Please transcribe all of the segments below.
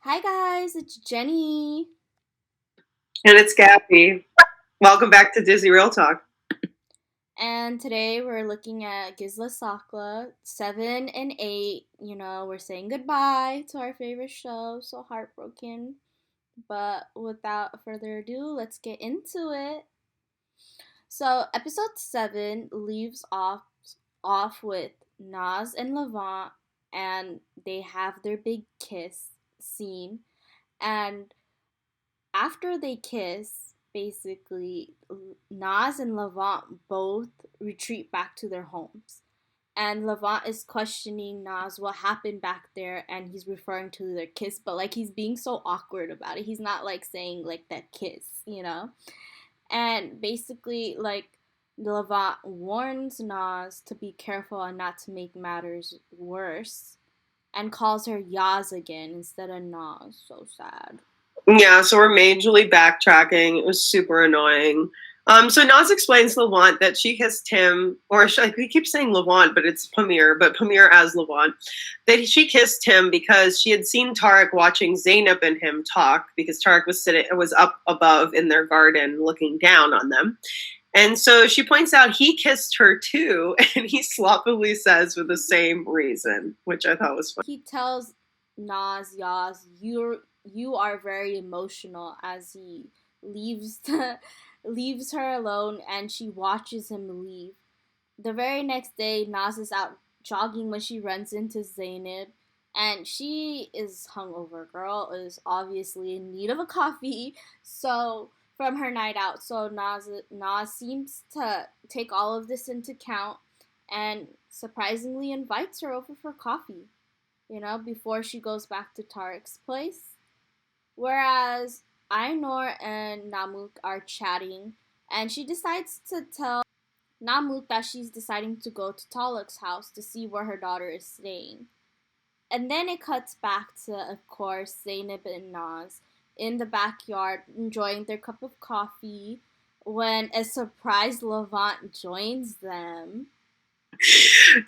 Hi guys, it's Jenny, And it's Gabby. Welcome back to Disney Real Talk. and today we're looking at Gizli Sakli 7 and 8. We're saying goodbye to our favorite show. So heartbroken. But without further ado, let's get into it. So episode 7 leaves off with Naz and Levant, and they have their big kiss scene. And after they kiss, basically, Nas and Levant both retreat back to their homes. And Levant is questioning Nas what happened back there, and he's referring to their kiss, but like he's being so awkward about it. He's not like saying like that kiss. And basically, like Levant warns Nas to be careful and not to make matters worse, and calls her Yaz again instead of Nas. So sad. Yeah, so we're majorly backtracking. It was super annoying. So Naz explains to Levant that she kissed him, or we keep saying Levant, but it's Pamir, but Pamir as Levant, that she kissed him because she had seen Tarik watching Zainab and him talk because Tarik was up above in their garden looking down on them. And so she points out he kissed her too, and he sloppily says for the same reason, which I thought was funny. He tells Nas Yaz, you are very emotional as he leaves leaves her alone and she watches him leave. The very next day, Nas is out jogging when she runs into Zainab, and she is hungover. Girl is obviously in need of a coffee, so from her night out. So Nas seems to take all of this into account and surprisingly invites her over for coffee. Before she goes back to Tarik's place. Whereas Ainur and Namuk are chatting, and she decides to tell Namuk that she's deciding to go to Taluk's house to see where her daughter is staying. And then it cuts back to, of course, Zainab and Naz in the backyard enjoying their cup of coffee when a surprise Levant joins them.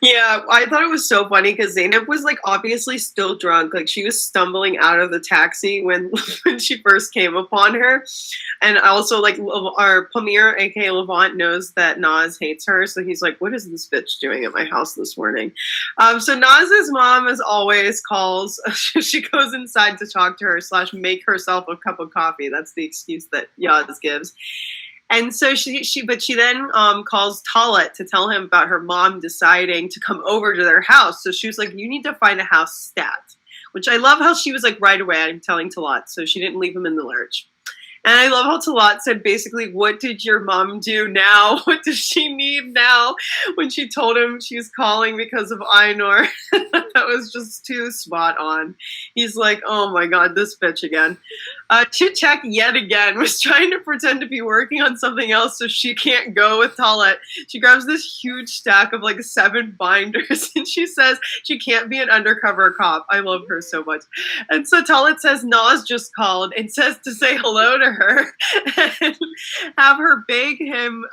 Yeah, I thought it was so funny because Zainab was like obviously still drunk. Like she was stumbling out of the taxi when when she first came upon her, and also like our Pamir, aka Levant, knows that Nas hates her, so he's like, "What is this bitch doing at my house this morning?" So Naz's mom, as always, calls. She goes inside to talk to her slash make herself a cup of coffee. That's the excuse that Yaz gives. And so but she then calls Talat to tell him about her mom deciding to come over to their house. So she was like, "You need to find a house stat," which I love how she was like right away. I'm telling Talat, so she didn't leave him in the lurch. And I love how Talat said basically, "What did your mom do now? What does she need now?" When she told him she was calling because of Ainur. That was just too spot on. He's like, "Oh my god, this bitch again." Chit Chak yet again was trying to pretend to be working on something else so she can't go with Talat. She grabs this huge stack of like 7 binders and she says she can't be an undercover cop. I love her so much. And so Talat says Nas just called and says to say hello to her and have her beg him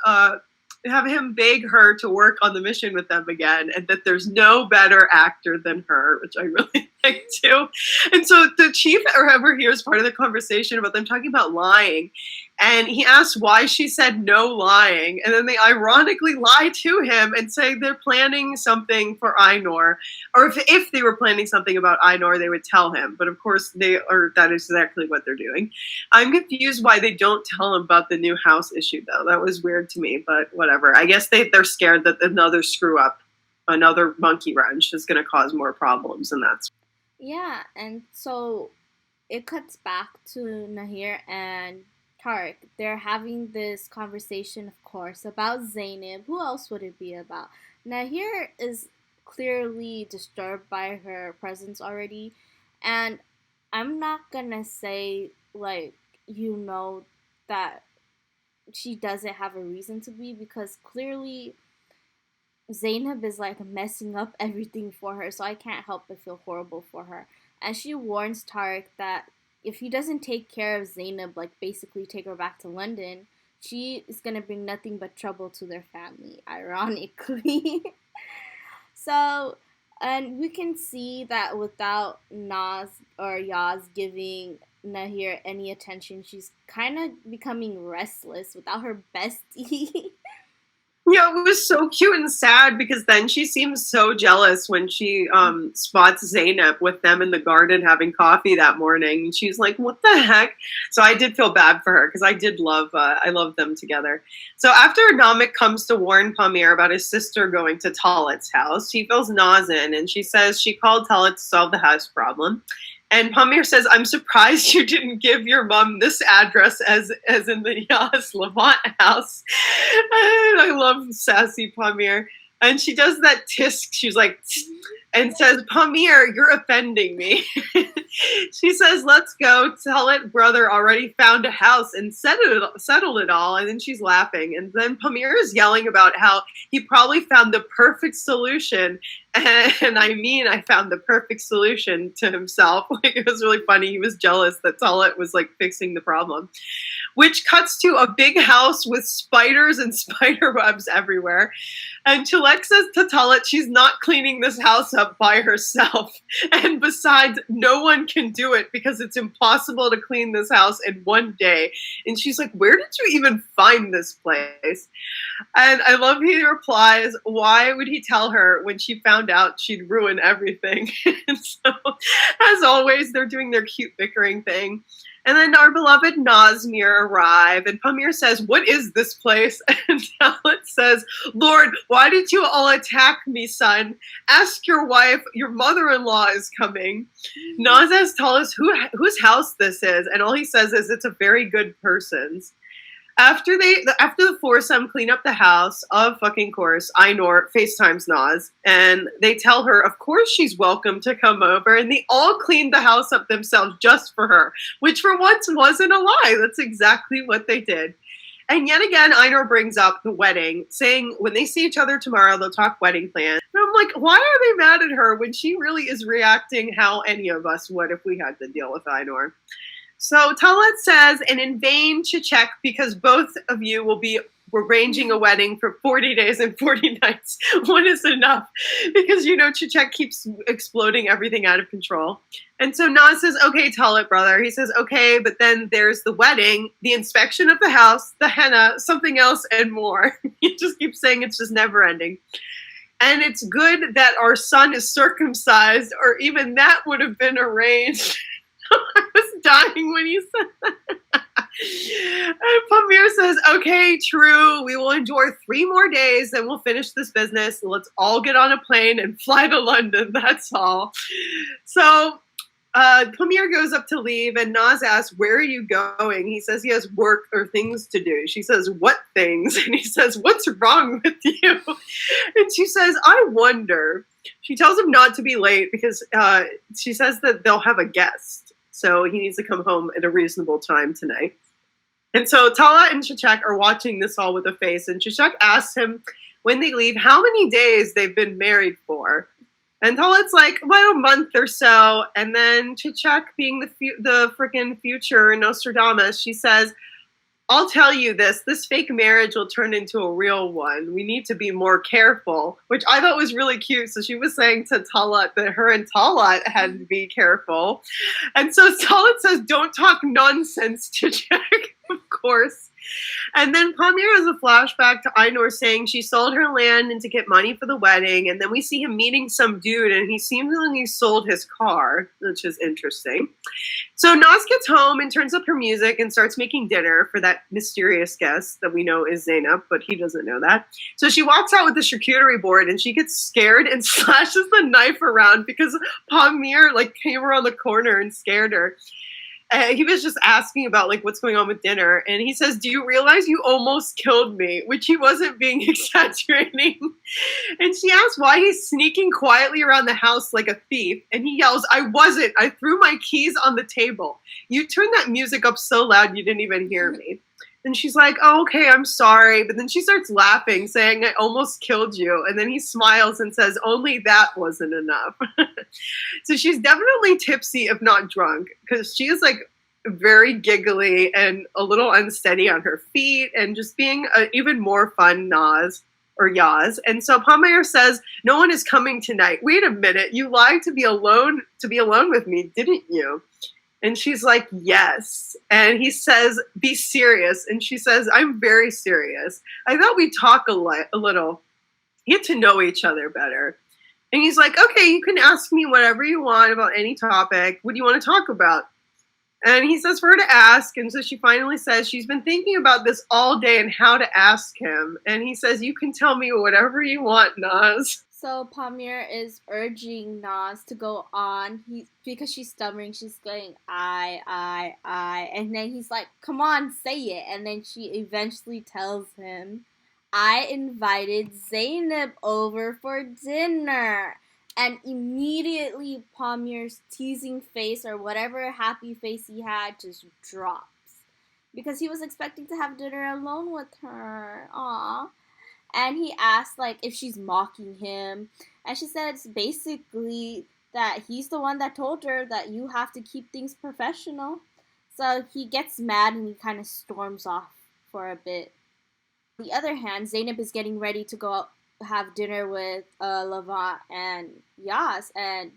have him beg her to work on the mission with them again, and that there's no better actor than her, which I really like too. And so the chief ever hears part of the conversation about them talking about lying, and he asks why she said no lying, and then they ironically lie to him and say they're planning something for Ainur, or if they were planning something about Ainur, they would tell him. But of course, that is exactly what they're doing. I'm confused why they don't tell him about the new house issue, though. That was weird to me, but whatever. I guess they're scared that another screw up, another monkey wrench, is going to cause more problems, and that's. Yeah, and so it cuts back to Nahir and Tariq. They're having this conversation, of course, about Zainab. Who else would it be about? Nahir is clearly disturbed by her presence already, and I'm not gonna say, like, that she doesn't have a reason to be because clearly Zainab is like messing up everything for her, so I can't help but feel horrible for her. And she warns Tariq that if he doesn't take care of Zainab, like basically take her back to London, she is gonna bring nothing but trouble to their family, ironically. So And we can see that without Nas or Yaz giving Nehir any attention, she's kind of becoming restless without her bestie. Yeah, it was so cute and sad because then she seems so jealous when she spots Zainab with them in the garden having coffee that morning. And she's like, "What the heck?" So I did feel bad for her because I love them together. So after Namik comes to warn Pamir about his sister going to Talat's house, she fills Naz in and she says she called Talat to solve the house problem. And Pamir says, "I'm surprised you didn't give your mom this address as in the Yaz Levent house." And I love sassy Pamir. And she does that tisk. She's like, and says, "Pamir, you're offending me." She says, "Let's go. Tell it brother already found a house and settled it all." And then she's laughing. And then Pamir is yelling about how he probably found the perfect solution. And I found the perfect solution to himself. Like, it was really funny. He was jealous that Talat was like fixing the problem. Which cuts to a big house with spiders and spider webs everywhere. And Chilek says to Talat she's not cleaning this house up by herself. And besides, no one can do it because it's impossible to clean this house in one day. And she's like, "Where did you even find this place?" And I love he replies, why would he tell her when she found out she'd ruin everything? And so, as always, they're doing their cute bickering thing. And then our beloved Nazmir arrive, and Pamir says, "What is this place?" And Talat says, "Lord, why did you all attack me, son? Ask your wife, your mother-in-law is coming." Naz asks Talat whose house this is, and all he says is it's a very good person's. After the foursome clean up the house, of fucking course, Ainur FaceTimes Naz, and they tell her, of course, she's welcome to come over, and they all cleaned the house up themselves just for her, which for once wasn't a lie. That's exactly what they did. And yet again, Ainur brings up the wedding, saying when they see each other tomorrow, they'll talk wedding plans. And I'm like, why are they mad at her when she really is reacting how any of us would if we had to deal with Ainur? So Talat says, and in vain, Chechek, because both of you will be arranging a wedding for 40 days and 40 nights. One is enough. Because, Chechek keeps exploding everything out of control. And so Naz says, "Okay, Talat, brother." He says, "Okay, but then there's the wedding, the inspection of the house, the henna, something else, and more." He just keeps saying it's just never ending. "And it's good that our son is circumcised, or even that would have been arranged." I was dying when you said that. And Pamir says, "Okay, true. We will enjoy 3 more days, then we'll finish this business. Let's all get on a plane and fly to London. That's all." So Pamir goes up to leave, and Naz asks, "Where are you going?" He says he has work or things to do. She says, "What things?" And he says, "What's wrong with you?" And she says, "I wonder." She tells him not to be late because she says that they'll have a guest. So he needs to come home at a reasonable time tonight. And so Talat and Chechek are watching this all with a face. And Chechek asks him when they leave how many days they've been married for. And Talat's like, about a month or so. And then Chechek, being the freaking future Nostradamus, she says, "I'll tell you this fake marriage will turn into a real one. We need to be more careful," which I thought was really cute. So she was saying to Talat that her and Talat had to be careful. And so Talat says, "Don't talk nonsense," to Jack, of course. And then Pamir has a flashback to Ainur saying she sold her land and to get money for the wedding. And then we see him meeting some dude, and he seems like he sold his car, which is interesting. So Naz gets home and turns up her music and starts making dinner for that mysterious guest that we know is Zainab, but he doesn't know that. So she walks out with the charcuterie board, and she gets scared and slashes the knife around because Pamir came around the corner and scared her. He was just asking about what's going on with dinner, and he says, "Do you realize you almost killed me?" Which he wasn't being exaggerating. And she asks why he's sneaking quietly around the house like a thief, and he yells, "I wasn't. I threw my keys on the table. You turned that music up so loud you didn't even hear me." And she's like, "Oh, okay, I'm sorry." But then she starts laughing, saying, "I almost killed you." And then he smiles and says, "Only that wasn't enough." So she's definitely tipsy, if not drunk, because she is very giggly and a little unsteady on her feet and just being even more fun Naz. or Yaz. And so Pamir says, no one is coming tonight. Wait a minute, you lied to be alone with me, didn't you? And she's like, yes. And he says, be serious. And she says, I'm very serious. I thought we'd talk a little, get to know each other better. And he's like, okay, you can ask me whatever you want about any topic. What do you want to talk about? And he says for her to ask. And so she finally says she's been thinking about this all day and how to ask him. And he says, you can tell me whatever you want, Naz. So Pamir is urging Naz to go on. Because she's stuttering, she's going, I. And then he's like, come on, say it. And then she eventually tells him, I invited Zainab over for dinner. And immediately Pamir's teasing face or whatever happy face he had just drops. Because he was expecting to have dinner alone with her. Aww. And he asked like if she's mocking him. And she says basically that he's the one that told her that you have to keep things professional. So he gets mad and he kind of storms off for a bit. On the other hand, Zainab is getting ready to go out have dinner with Levent and Yaz, and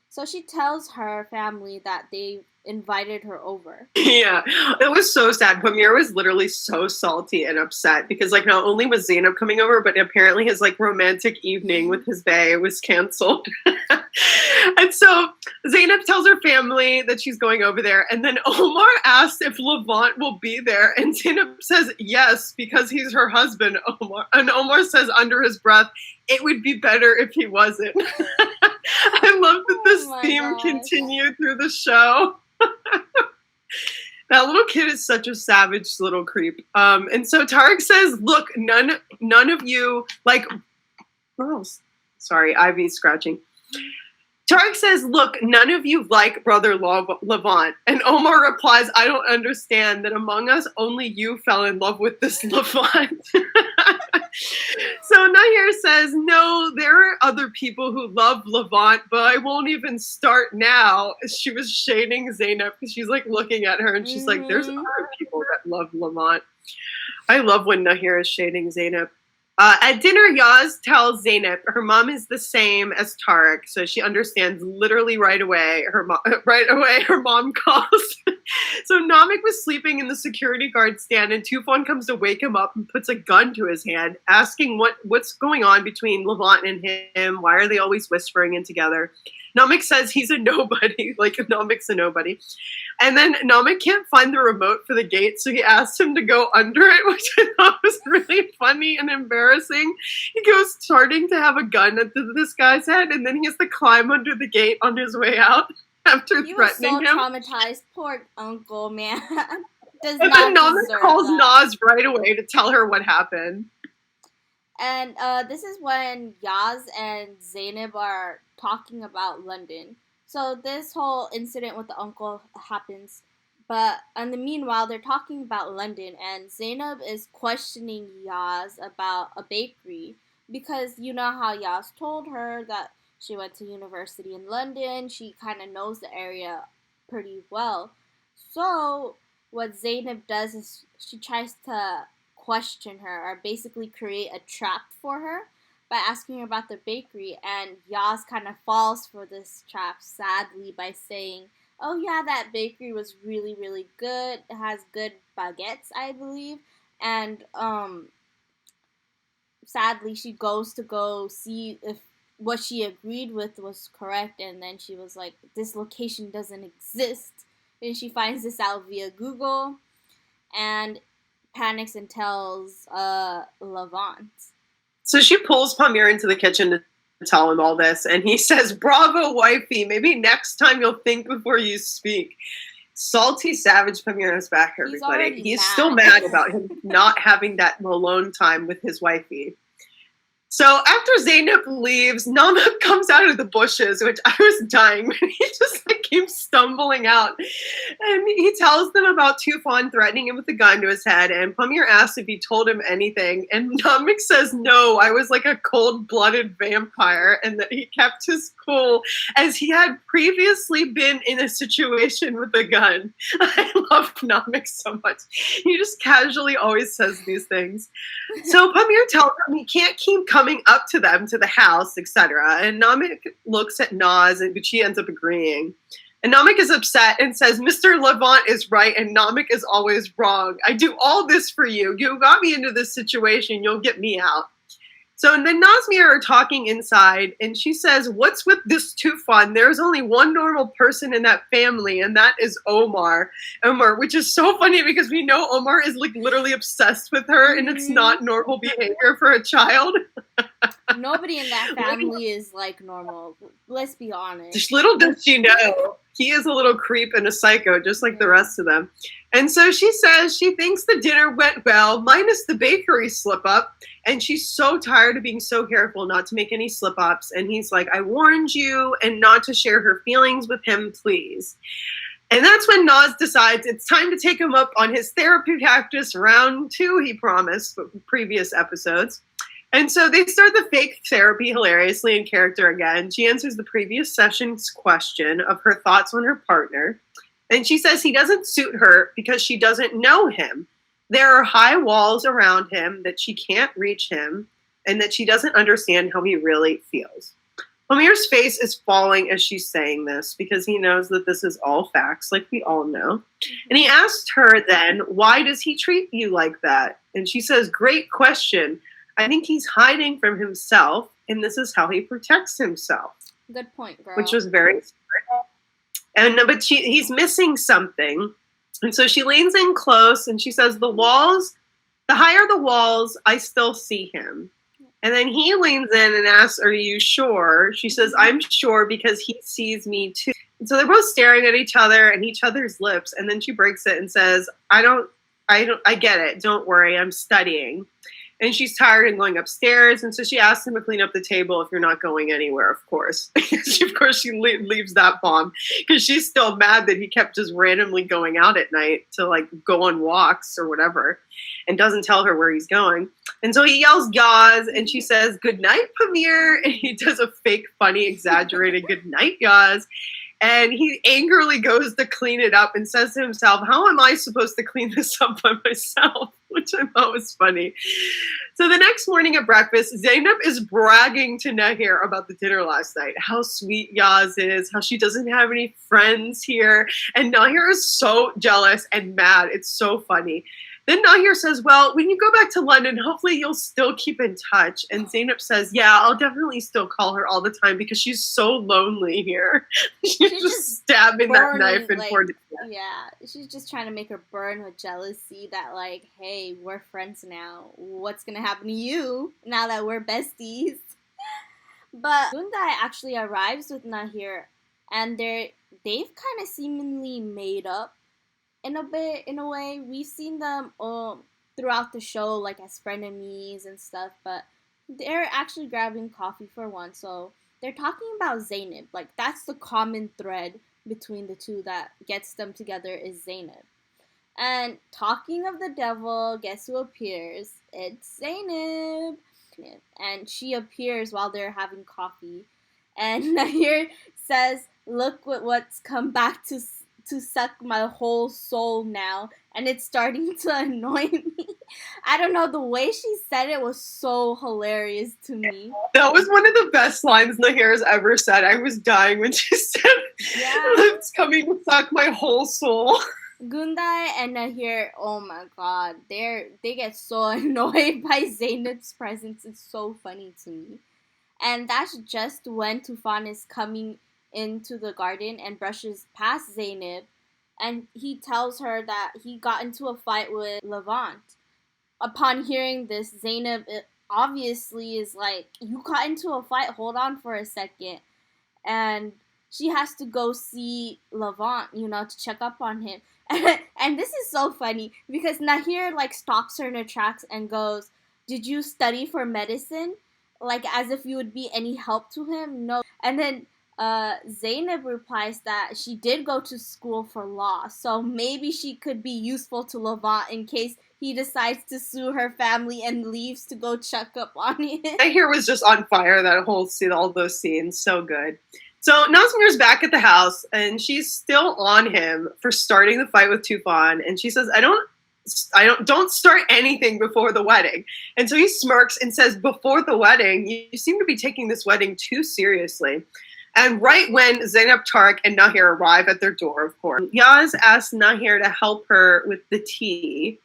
so she tells her family that they invited her over. Yeah, it was so sad. Pamir was literally so salty and upset because like not only was Zainab coming over, but apparently his like romantic evening with his bae was canceled. And so Zainab tells her family that she's going over there, and then Omar asks if Levent will be there, and Zainab says yes because he's her husband, Omar. And Omar says under his breath, it would be better if he wasn't. I love that this theme continued through the show. That little kid is such a savage little creep. And so Tarik says, look, none of you like, oh, sorry, Ivy's scratching. Tarik says, look, none of you like Brother Levent. And Omar replies, I don't understand that among us, only you fell in love with this Levent. So Nehir says, no, there are other people who love Levent, but I won't even start now. She was shading Zainab because she's like looking at her and she's like, there's other people that love Levent. I love when Nehir is shading Zainab. At dinner, Yaz tells Zainab her mom is the same as Tarik, so she understands literally right away. Her mom calls. So Namik was sleeping in the security guard stand, and Tufan comes to wake him up and puts a gun to his hand, asking what's going on between Levent and him. Why are they always whispering in together? Namik says he's a nobody, like Namik's a nobody. And then Namik can't find the remote for the gate, so he asks him to go under it, which I thought was really funny and embarrassing. He goes starting to have a gun at this guy's head, and then he has to climb under the gate on his way out after threatening him. He was so traumatized. Poor uncle, man. And then Namik calls Naz right away to tell her what happened. And this is when Yaz and Zainab are talking about London. So this whole incident with the uncle happens. But in the meanwhile, they're talking about London. And Zainab is questioning Yaz about a bakery. Because you know how Yaz told her that she went to university in London. She kind of knows the area pretty well. So what Zainab does is she tries to question her or basically create a trap for her by asking her about the bakery, and Yaz kind of falls for this trap sadly by saying, oh yeah, that bakery was really, really good. It has good baguettes, I believe. And sadly she goes to go see if what she agreed with was correct, and then she was like, this location doesn't exist. And she finds this out via Google and panics and tells Levent. So she pulls Pamir into the kitchen to tell him all this, and he says, bravo, wifey, maybe next time you'll think before you speak. Salty, savage Pamir is back, everybody. He's still mad about him not having that alone time with his wifey. So after Zainab leaves, Namik comes out of the bushes, which I was dying when he just like came stumbling out. And he tells them about Tufan threatening him with a gun to his head, and Pamir asks if he told him anything, and Namik says, no, I was like a cold-blooded vampire, and that he kept his cool, as he had previously been in a situation with a gun. I love Namik so much. He just casually always says these things. So Pamir tells him he can't keep coming up to them, to the house, etc., and Namik looks at Naz, but she ends up agreeing. And Namik is upset and says, Mr. Levent is right and Namik is always wrong. I do all this for you. You got me into this situation. You'll get me out. So then Nazmir are talking inside, and she says, what's with this Tufan? There's only one normal person in that family, and that is Omar. Omar, which is so funny because we know Omar is like literally obsessed with her, and it's not normal behavior for a child. Nobody in that family is like normal. Let's be honest. Little does she know, he is a little creep and a psycho, just like the rest of them. And so she says she thinks the dinner went well, minus the bakery slip-up, and she's so tired of being so careful not to make any slip-ups. And he's like, I warned you, and not to share her feelings with him, please. And that's when Naz decides it's time to take him up on his therapy practice round 2, he promised, previous episodes. And so they start the fake therapy hilariously in character again. She answers the previous session's question of her thoughts on her partner. And she says he doesn't suit her because she doesn't know him. There are high walls around him, that she can't reach him, and that she doesn't understand how he really feels. Pamir's face is falling as she's saying this because he knows that this is all facts, like we all know. And he asked her then, why does he treat you like that? And she says, great question. I think he's hiding from himself, and this is how he protects himself. Good point, girl. Which was very smart. But he's missing something. And so she leans in close, and she says, the higher the walls, I still see him. And then he leans in and asks, are you sure? She says, I'm sure because he sees me too. And so they're both staring at each other and each other's lips. And then she breaks it and says, I get it. Don't worry. I'm studying. And she's tired and going upstairs. And so she asks him to clean up the table if you're not going anywhere, of course. She leaves that bomb because she's still mad that he kept just randomly going out at night to like go on walks or whatever and doesn't tell her where he's going. And so he yells Yaz, and she says, good night, Pamir. And he does a fake, funny, exaggerated good night, Yaz. And he angrily goes to clean it up and says to himself, how am I supposed to clean this up by myself? Which I thought was funny. So the next morning at breakfast, Zainab is bragging to Nehir about the dinner last night, how sweet Yaz is, how she doesn't have any friends here. And Nehir is so jealous and mad. It's so funny. Then Nehir says, well, when you go back to London, hopefully you'll still keep in touch. And Zainab says, yeah, I'll definitely still call her all the time because she's so lonely here. She's just stabbing that knife in poor Dizi. Yeah, she's just trying to make her burn with jealousy that like, hey, we're friends now. What's going to happen to you now that we're besties? But Hyundai actually arrives with Nehir, and they've kind of seemingly made up. In a way, we've seen them throughout the show, like as frenemies and stuff, but they're actually grabbing coffee for one, so they're talking about Zainab. Like, that's the common thread between the two that gets them together is Zainab. And talking of the devil, guess who appears? It's Zainab. And she appears while they're having coffee. And Nehir says, look what's come back to suck my whole soul now, and it's starting to annoy me. I don't know, the way she said it was so hilarious to me. That was one of the best lines Nehir has ever said. I was dying when she said, it's coming to suck my whole soul. Hyundai and Nehir, oh my god, they get so annoyed by Zainab's presence. It's so funny to me. And that's just when Tufan is coming into the garden and brushes past Zainab, and he tells her that he got into a fight with Levent. Upon hearing this, Zainab obviously is like, you got into a fight, hold on for a second. And she has to go see Levent, to check up on him. And this is so funny because Nehir like stops her in her tracks and goes, did you study for medicine? Like as if you would be any help to him? No. And then Zainab replies that she did go to school for law, so maybe she could be useful to Levent in case he decides to sue her family and leaves to go check up on him. Nehir was just on fire that whole scene, all those scenes, so good. So Nazmir's back at the house, and she's still on him for starting the fight with Tufan, and she says, don't start anything before the wedding. And so he smirks and says, before the wedding, you seem to be taking this wedding too seriously. And right when Zainab, Tarik, and Nehir arrive at their door, of course, Yaz asks Nehir to help her with the tea.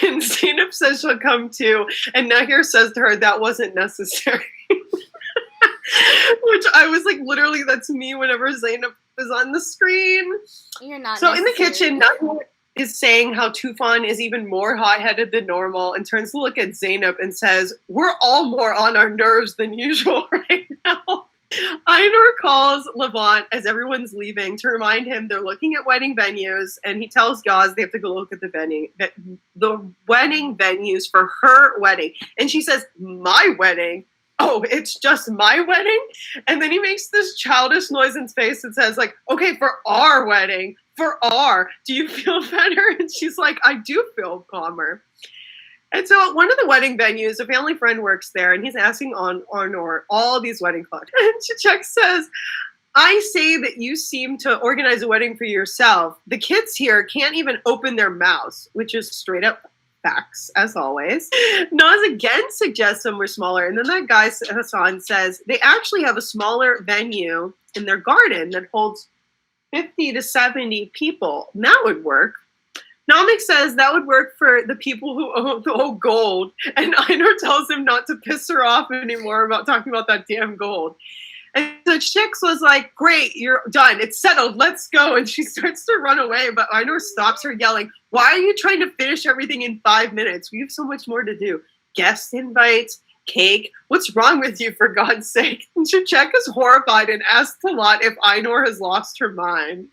And Zainab says she'll come too. And Nehir says to her, that wasn't necessary. Which I was like, literally, that's me whenever Zainab is on the screen. You're not so in the kitchen, Nehir is saying how Tufan is even more hot-headed than normal and turns to look at Zainab and says, we're all more on our nerves than usual right now. Ainur calls Levent as everyone's leaving to remind him they're looking at wedding venues, and he tells Yaz they have to go look at the wedding venues for her wedding. And she says, my wedding? Oh, it's just my wedding? And then he makes this childish noise in his face and says, like, okay, for our wedding, do you feel better? And she's like, I do feel calmer. And so at one of the wedding venues, a family friend works there, and he's asking Ainur all these wedding clothes. And Chichek says, I say that you seem to organize a wedding for yourself. The kids here can't even open their mouths, which is straight up facts, as always. Naz again suggests somewhere smaller, and then that guy, Hassan, says they actually have a smaller venue in their garden that holds 50 to 70 people. And that would work. Namik says that would work for the people who owe gold, and Ainur tells him not to piss her off anymore about talking about that damn gold. And the Chicks was like, great, you're done. It's settled. Let's go. And she starts to run away, but Ainur stops her yelling, why are you trying to finish everything in 5 minutes? We have so much more to do. Guest invites, cake. What's wrong with you, for God's sake? And Chichek is horrified and asks Talat if Ainur has lost her mind.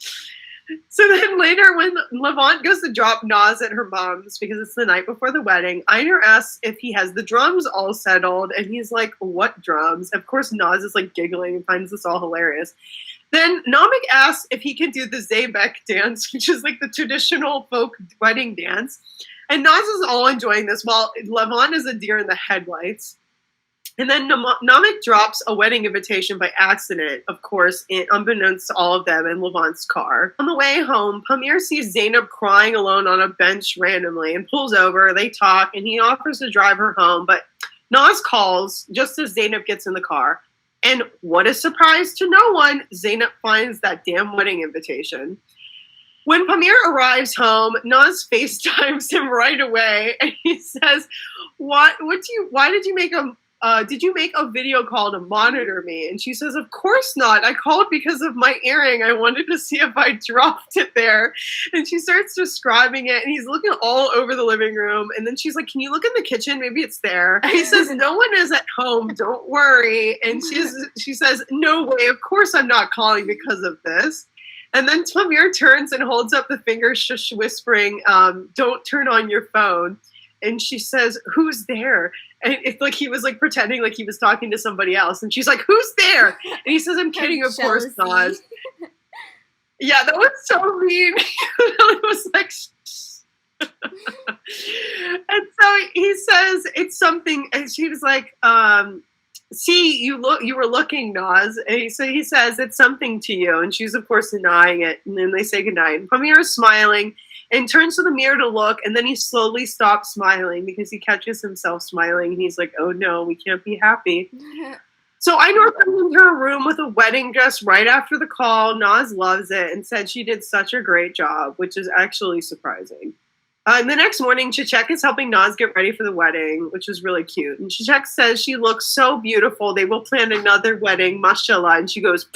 So then later when Levent goes to drop Naz at her mom's because it's the night before the wedding, Ainur asks if he has the drums all settled, and he's like, what drums? Of course Naz is like giggling and finds this all hilarious. Then Namik asks if he can do the Zeybek dance, which is like the traditional folk wedding dance. And Naz is all enjoying this while Levent is a deer in the headlights. And then Namik drops a wedding invitation by accident, of course, unbeknownst to all of them, in Levent's car. On the way home, Pamir sees Zainab crying alone on a bench randomly and pulls over. They talk, and he offers to drive her home, but Naz calls just as Zainab gets in the car. And what a surprise to no one, Zainab finds that damn wedding invitation. When Pamir arrives home, Naz FaceTimes him right away, and he says, why did you make a video call to monitor me? And she says, of course not. I called because of my earring. I wanted to see if I dropped it there. And she starts describing it, and he's looking all over the living room. And then she's like, can you look in the kitchen? Maybe it's there. And he says, no one is at home. Don't worry. And she says, no way. Of course I'm not calling because of this. And then Pamir turns and holds up the finger, shush, whispering, don't turn on your phone. And she says, who's there? And it's like he was like pretending like he was talking to somebody else. And she's like, who's there? And he says, I'm kidding, of course, Naz. Yeah, that was so mean. It was like, and so he says, it's something. And she was like, see, you were looking, Naz. And he says, it's something to you. And she's, of course, denying it. And then they say goodnight. And Pamir is smiling and turns to the mirror to look, and then he slowly stops smiling because he catches himself smiling, and he's like, oh no, we can't be happy. So Ainur comes into her room with a wedding dress right after the call. Naz loves it and said she did such a great job, which is actually surprising. And the next morning, Chichek is helping Naz get ready for the wedding, which is really cute. And Chichek says she looks so beautiful, they will plan another wedding, mashallah, and she goes,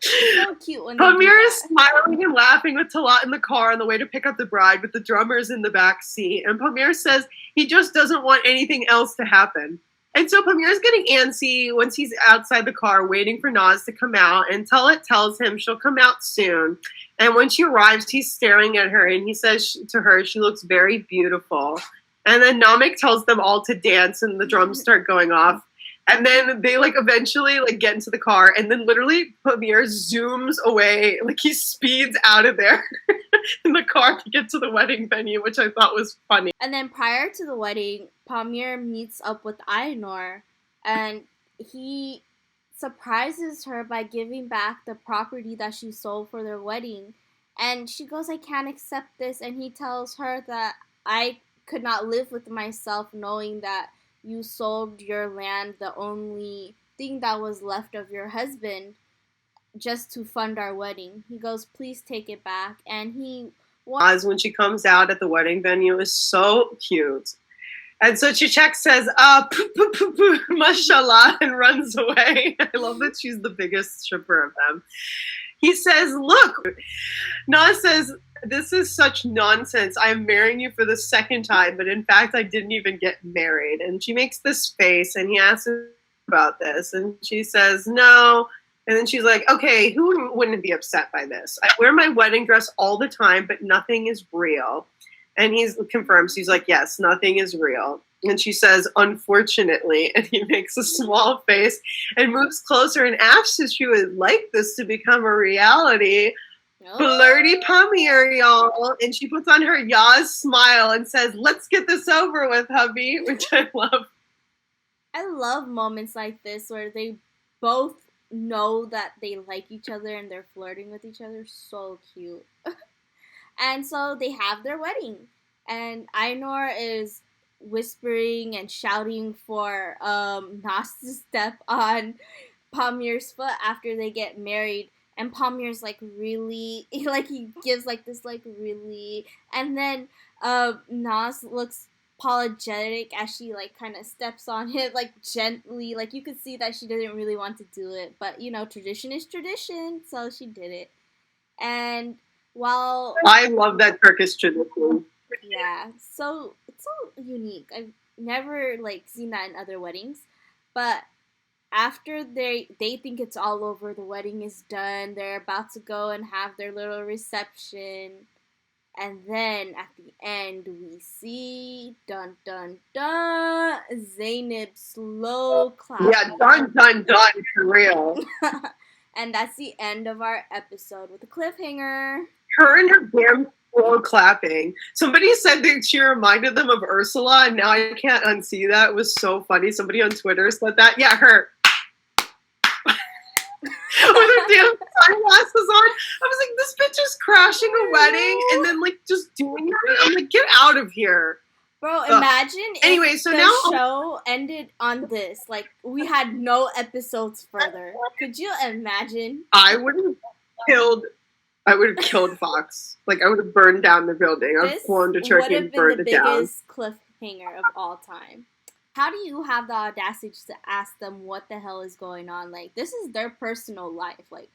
so cute when Pamir is smiling and laughing with Talat in the car on the way to pick up the bride with the drummers in the back seat. And Pamir says he just doesn't want anything else to happen. And so Pamir is getting antsy once he's outside the car waiting for Naz to come out. And Talat tells him she'll come out soon. And when she arrives, he's staring at her and he says to her, she looks very beautiful. And then Namik tells them all to dance and the drums start going off. And then they like eventually like get into the car, and then literally Pamir zooms away, like he speeds out of there in the car to get to the wedding venue, which I thought was funny. And then prior to the wedding, Pamir meets up with Ainur, and he surprises her by giving back the property that she sold for their wedding. And she goes, I can't accept this. And he tells her that I could not live with myself knowing that you sold your land, the only thing that was left of your husband, just to fund our wedding. He goes, please take it back. And he Oz, when she comes out at the wedding venue, is so cute. And so Chichek says, poo, poo, poo, poo, mashallah, and runs away. I love that she's the biggest shipper of them. He says, look, Nas says, this is such nonsense. I'm marrying you for the second time, but in fact, I didn't even get married. And she makes this face, and he asks her about this, and she says, no. And then she's like, okay, who wouldn't be upset by this? I wear my wedding dress all the time, but nothing is real. And he confirms, he's like, yes, nothing is real. And she says, unfortunately, and he makes a small face and moves closer and asks if she would like this to become a reality. Flirty Pamir, y'all. And she puts on her Yaz smile and says, let's get this over with, hubby, which I love. I love moments like this where they both know that they like each other and they're flirting with each other. So cute. And so they have their wedding. And Ainur is whispering and shouting for Nas to step on Pamir's foot after they get married. And Pamir's like, really? Like, he gives like this, like, really? And then Nas looks apologetic as she like kind of steps on him, like, gently. Like, you could see that she didn't really want to do it. But, you know, tradition is tradition. So she did it. And while... I love that Turkish tradition. Yeah, so it's so unique. I've never like seen that in other weddings. But after they think it's all over, the wedding is done, they're about to go and have their little reception. And then at the end we see dun dun dun Zainab slow clapping. Yeah, dun dun dun for real. And that's the end of our episode with a cliffhanger. Her and her damn slow clapping. Somebody said that she reminded them of Ursula, and now I can't unsee that. It was so funny. Somebody on Twitter said that. Yeah, her. With her damn sunglasses on. I was like, this bitch is crashing a wedding and then like just doing it. I'm like, get out of here. Bro, imagine anyway, if so the now show ended on this. Like, we had no episodes further. Could you imagine? I would have killed Fox. Like, I would have burned down the building. I would have flown to Turkey and burned it down. This would have been the biggest cliffhanger of all time. How do you have the audacity to ask them what the hell is going on? Like, this is their personal life. Like,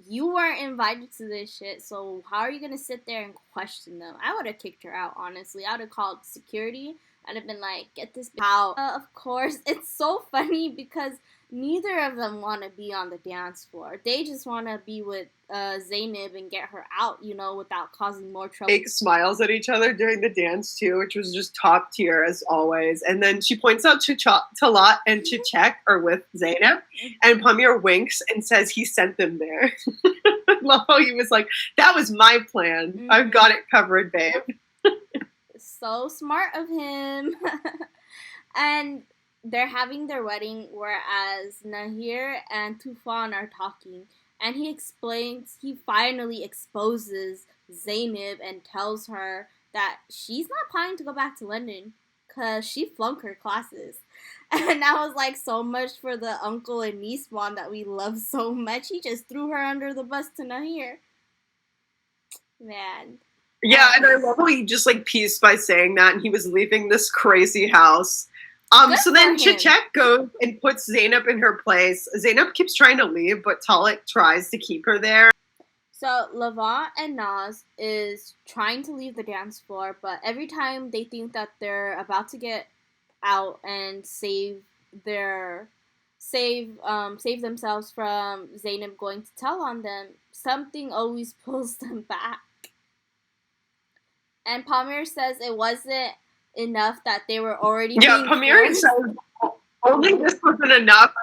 you weren't invited to this shit, so how are you gonna sit there and question them? I would have kicked her out, honestly. I would have called security. I'd have been like, get this out. Of course, it's so funny because neither of them want to be on the dance floor. They just want to be with Zainab and get her out, you know, without causing more trouble. Fake smiles at each other during the dance, too, which was just top tier, as always. And then she points out Talat and Chichek are with Zainab, and Pamir winks and says he sent them there. I love how he was like, that was my plan. Mm-hmm. I've got it covered, babe. So smart of him. And they're having their wedding, whereas Nehir and Tufan are talking. And he finally exposes Zainab and tells her that she's not planning to go back to London because she flunked her classes. And that was like so much for the uncle and niece bond that we love so much. He just threw her under the bus to Nehir. Man. Yeah, and I love how he just like pieced by saying that, and he was leaving this crazy house. So then Chichek goes and puts Zainab in her place. Zainab keeps trying to leave, but Tarik tries to keep her there. So Levent and Nas is trying to leave the dance floor, but every time they think that they're about to get out and save themselves from Zainab going to tell on them, something always pulls them back. And Pamir says it wasn't enough that they were already Pamir says Only this wasn't enough.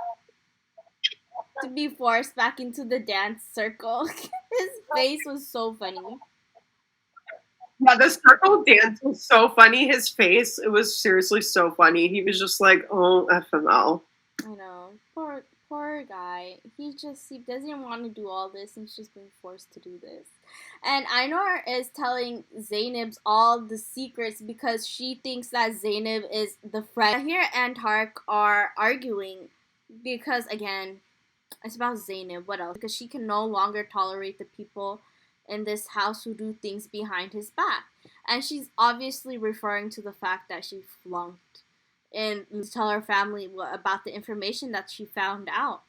To be forced back into the dance circle. His face was so funny. Yeah, the circle dance was so funny. His face, it was seriously so funny. He was just like, oh, FML. I know. Poor guy. He doesn't want to do all this and he's just been forced to do this. And Ainur is telling Zainab's all the secrets because she thinks that Zainab is the friend. Here and Tarik are arguing because again, it's about Zainab. What else? Because she can no longer tolerate the people in this house who do things behind his back. And she's obviously referring to the fact that she flunked and tell her family about the information that she found out.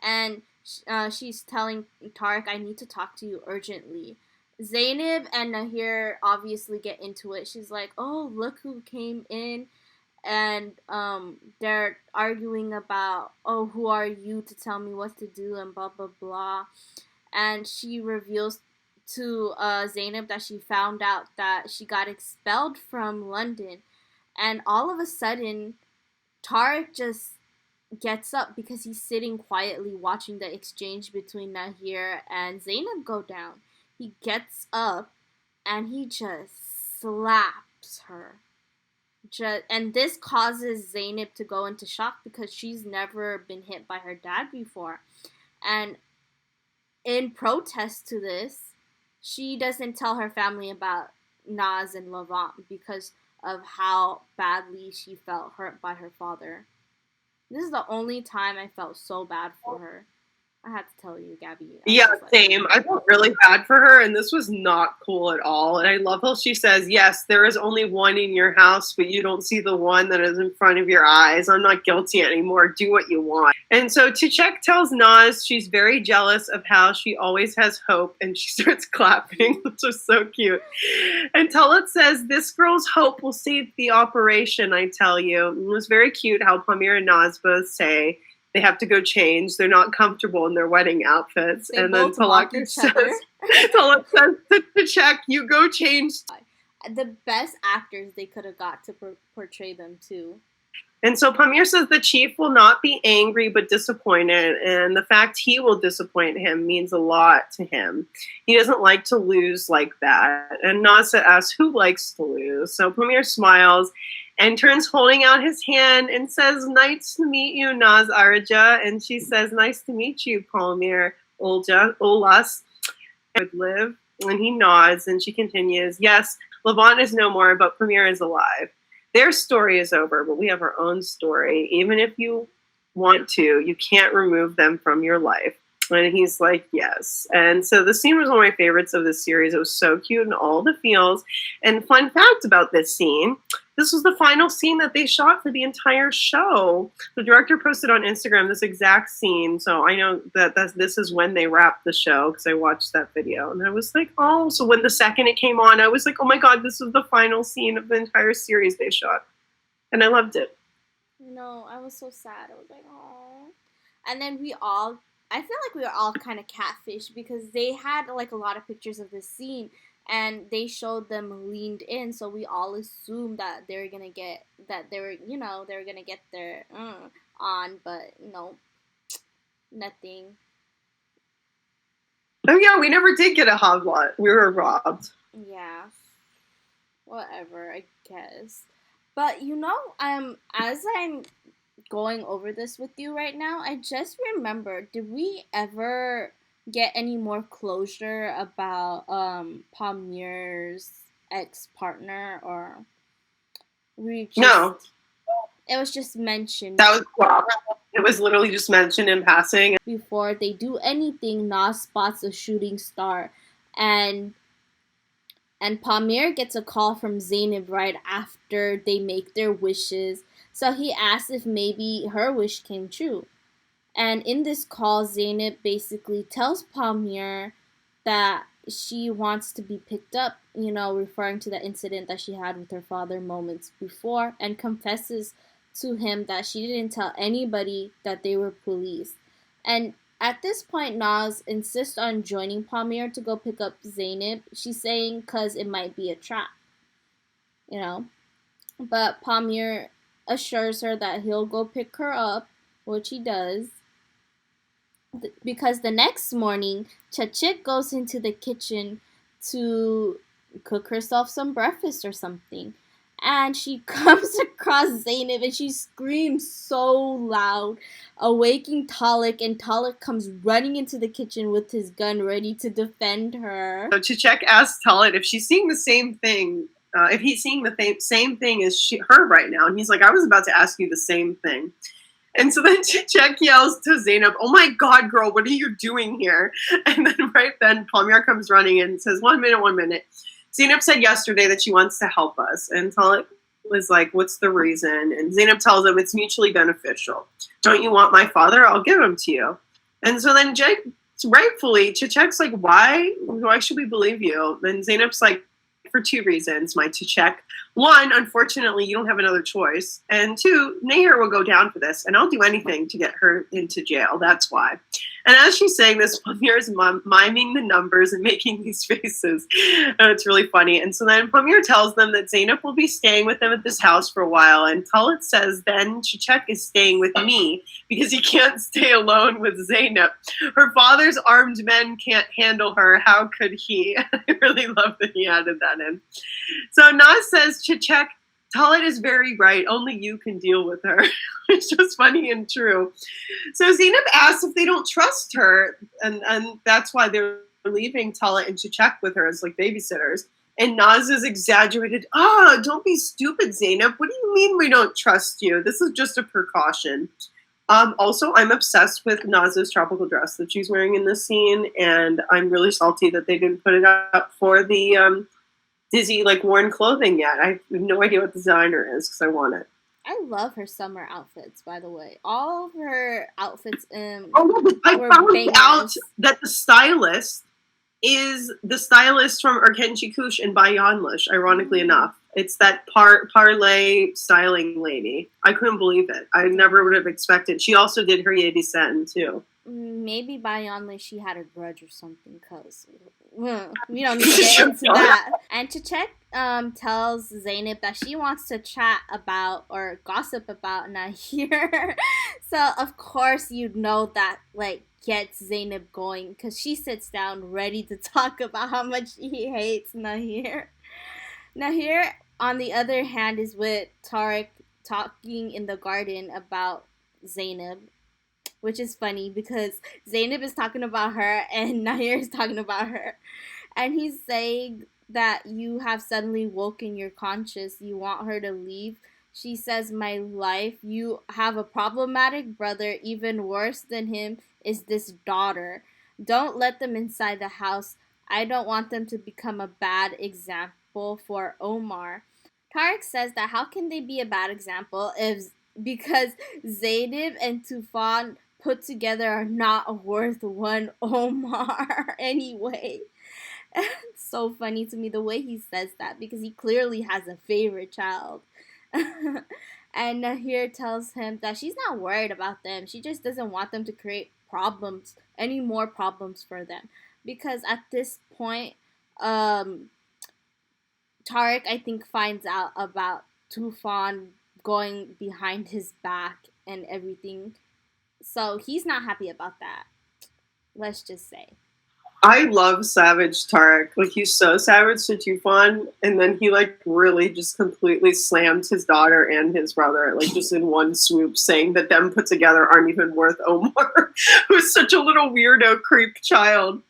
And she's telling Tarik, I need to talk to you urgently. Zainab and Nehir obviously get into it. She's like, oh, look who came in. And they're arguing about, oh, who are you to tell me what to do and blah, blah, blah. And she reveals to Zainab that she found out that she got expelled from London. And all of a sudden, Tarik just gets up because he's sitting quietly watching the exchange between Nehir and Zainab go down. He gets up and he just slaps her. And this causes Zainab to go into shock because she's never been hit by her dad before. And in protest to this, she doesn't tell her family about Yaz and Levent because of how badly she felt hurt by her father. This is the only time I felt so bad for her. I had to tell you, Gabby. Yeah, same. I felt really bad for her, and this was not cool at all. And I love how she says, yes, there is only one in your house, but you don't see the one that is in front of your eyes. I'm not guilty anymore. Do what you want. And so Tuchek tells Naz she's very jealous of how she always has hope, and she starts clapping, which is so cute. And Talat says, this girl's hope will save the operation, I tell you. And it was very cute how Pamir and Naz both say, they have to go change. They're not comfortable in their wedding outfits. They and then Talat says, to Tuchek, you go change. The best actors they could have got to portray them too. And so Pamir says the chief will not be angry but disappointed, and the fact he will disappoint him means a lot to him. He doesn't like to lose like that. And Nasa asks, who likes to lose? So Pamir smiles and turns holding out his hand and says, nice to meet you, Naz Araja. And she says, nice to meet you, Pamir Olas. I would live. And he nods and she continues, yes, Levent is no more, but Pamir is alive. Their story is over, but we have our own story. Even if you want to, you can't remove them from your life. And he's like, yes. And so the scene was one of my favorites of this series. It was so cute and all the feels. And fun fact about this scene, this was the final scene that they shot for the entire show. The director posted on Instagram this exact scene. So I know that this is when they wrapped the show because I watched that video. And I was like, oh, so when the second it came on, I was like, oh my God, this was the final scene of the entire series they shot. And I loved it. No, I was so sad. I was like, oh. And then I feel like we were all kind of catfish because they had like a lot of pictures of this scene and they showed them leaned in, so we all assumed that they were gonna get their on, but no, nothing. Oh yeah, we never did get a hot lot. We were robbed. Yeah, whatever, I guess. But as I'm going over this with you right now, I just remembered, did we ever get any more closure about Pamir's ex-partner, or no, it was just mentioned? It was literally just mentioned in passing. Before they do anything, Nas spots a shooting star, and Pamir gets a call from Zainab right after they make their wishes. So he asks if maybe her wish came true. And in this call, Zainab basically tells Pamir that she wants to be picked up, referring to the incident that she had with her father moments before, and confesses to him that she didn't tell anybody that they were police. And at this point, Naz insists on joining Pamir to go pick up Zainab. She's saying because it might be a trap, But Pamir assures her that he'll go pick her up, which he does. Because the next morning, Chachik goes into the kitchen to cook herself some breakfast or something. And she comes across Zainab and she screams so loud, awaking Tarik, and Tarik comes running into the kitchen with his gun ready to defend her. So Chachek asks Talit if she's seeing the same thing, if he's seeing the same thing as her right now. And he's like, I was about to ask you the same thing. And so then Chachek yells to Zainab, oh my God, girl, what are you doing here? And then right then, Palmyra comes running and says, 1 minute, 1 minute. Zainab said yesterday that she wants to help us. And Talit was like, what's the reason? And Zainab tells him it's mutually beneficial. Don't you want my father? I'll give him to you. And so then Jake, rightfully, Chachek's like, why should we believe you? And Zainab's like, for 2 reasons, my Chachek. 1, unfortunately, you don't have another choice. And 2, Nehir will go down for this, and I'll do anything to get her into jail. That's why. And as she's saying this, Pamir is miming the numbers and making these faces. And it's really funny. And so then Pamir tells them that Zainab will be staying with them at this house for a while. And Talit says then Chachek is staying with me because he can't stay alone with Zainab. Her father's armed men can't handle her. How could he? I really love that he added that in. So Naz says, Chachek, Talit is very right. Only you can deal with her. It's just funny and true. So Zainab asks if they don't trust her, and that's why they're leaving Talit and Chachek with her as like babysitters. And Naz is exaggerated. Don't be stupid, Zainab. What do you mean we don't trust you? This is just a precaution. Also, I'm obsessed with Naz's tropical dress that she's wearing in this scene, and I'm really salty that they didn't put it up for the Dizi like worn clothing yet. I have no idea what the designer is because I want it. I love her summer outfits, by the way. All of her outfits I found out that the stylist is the stylist from Erkenci Kush and Bayanlish, ironically enough. It's that parlay styling lady. I couldn't believe it. I never would have expected. She also did her Yedi Sen, too. Maybe Bayanlish, she had a grudge or something, because we don't need to get into that. And Chachek tells Zainab that she wants to chat about or gossip about Nehir. So, of course, you'd know that, like, gets Zainab going, because she sits down ready to talk about how much he hates Nehir. Nehir, on the other hand, is with Tarik talking in the garden about Zainab, which is funny because Zainab is talking about her and Nehir is talking about her. And he's saying that you have suddenly woken your conscience. You want her to leave. She says, my life, you have a problematic brother. Even worse than him is this daughter. Don't let them inside the house. I don't want them to become a bad example for Omar. Tarik says that how can they be a bad example because Zainab and Tufan put together are not worth one Omar anyway. It's so funny to me the way he says that because he clearly has a favorite child. And Nehir tells him that she's not worried about them. She just doesn't want them to create problems, any more problems for them. Because at this point, Tarik, I think, finds out about Tufan going behind his back and everything. So he's not happy about that. Let's just say. I love Savage Tarik. Like, he's so savage to Tufan, and then he, like, really just completely slammed his daughter and his brother, like, just in one swoop, saying that them put together aren't even worth Omar, who's such a little weirdo creep child.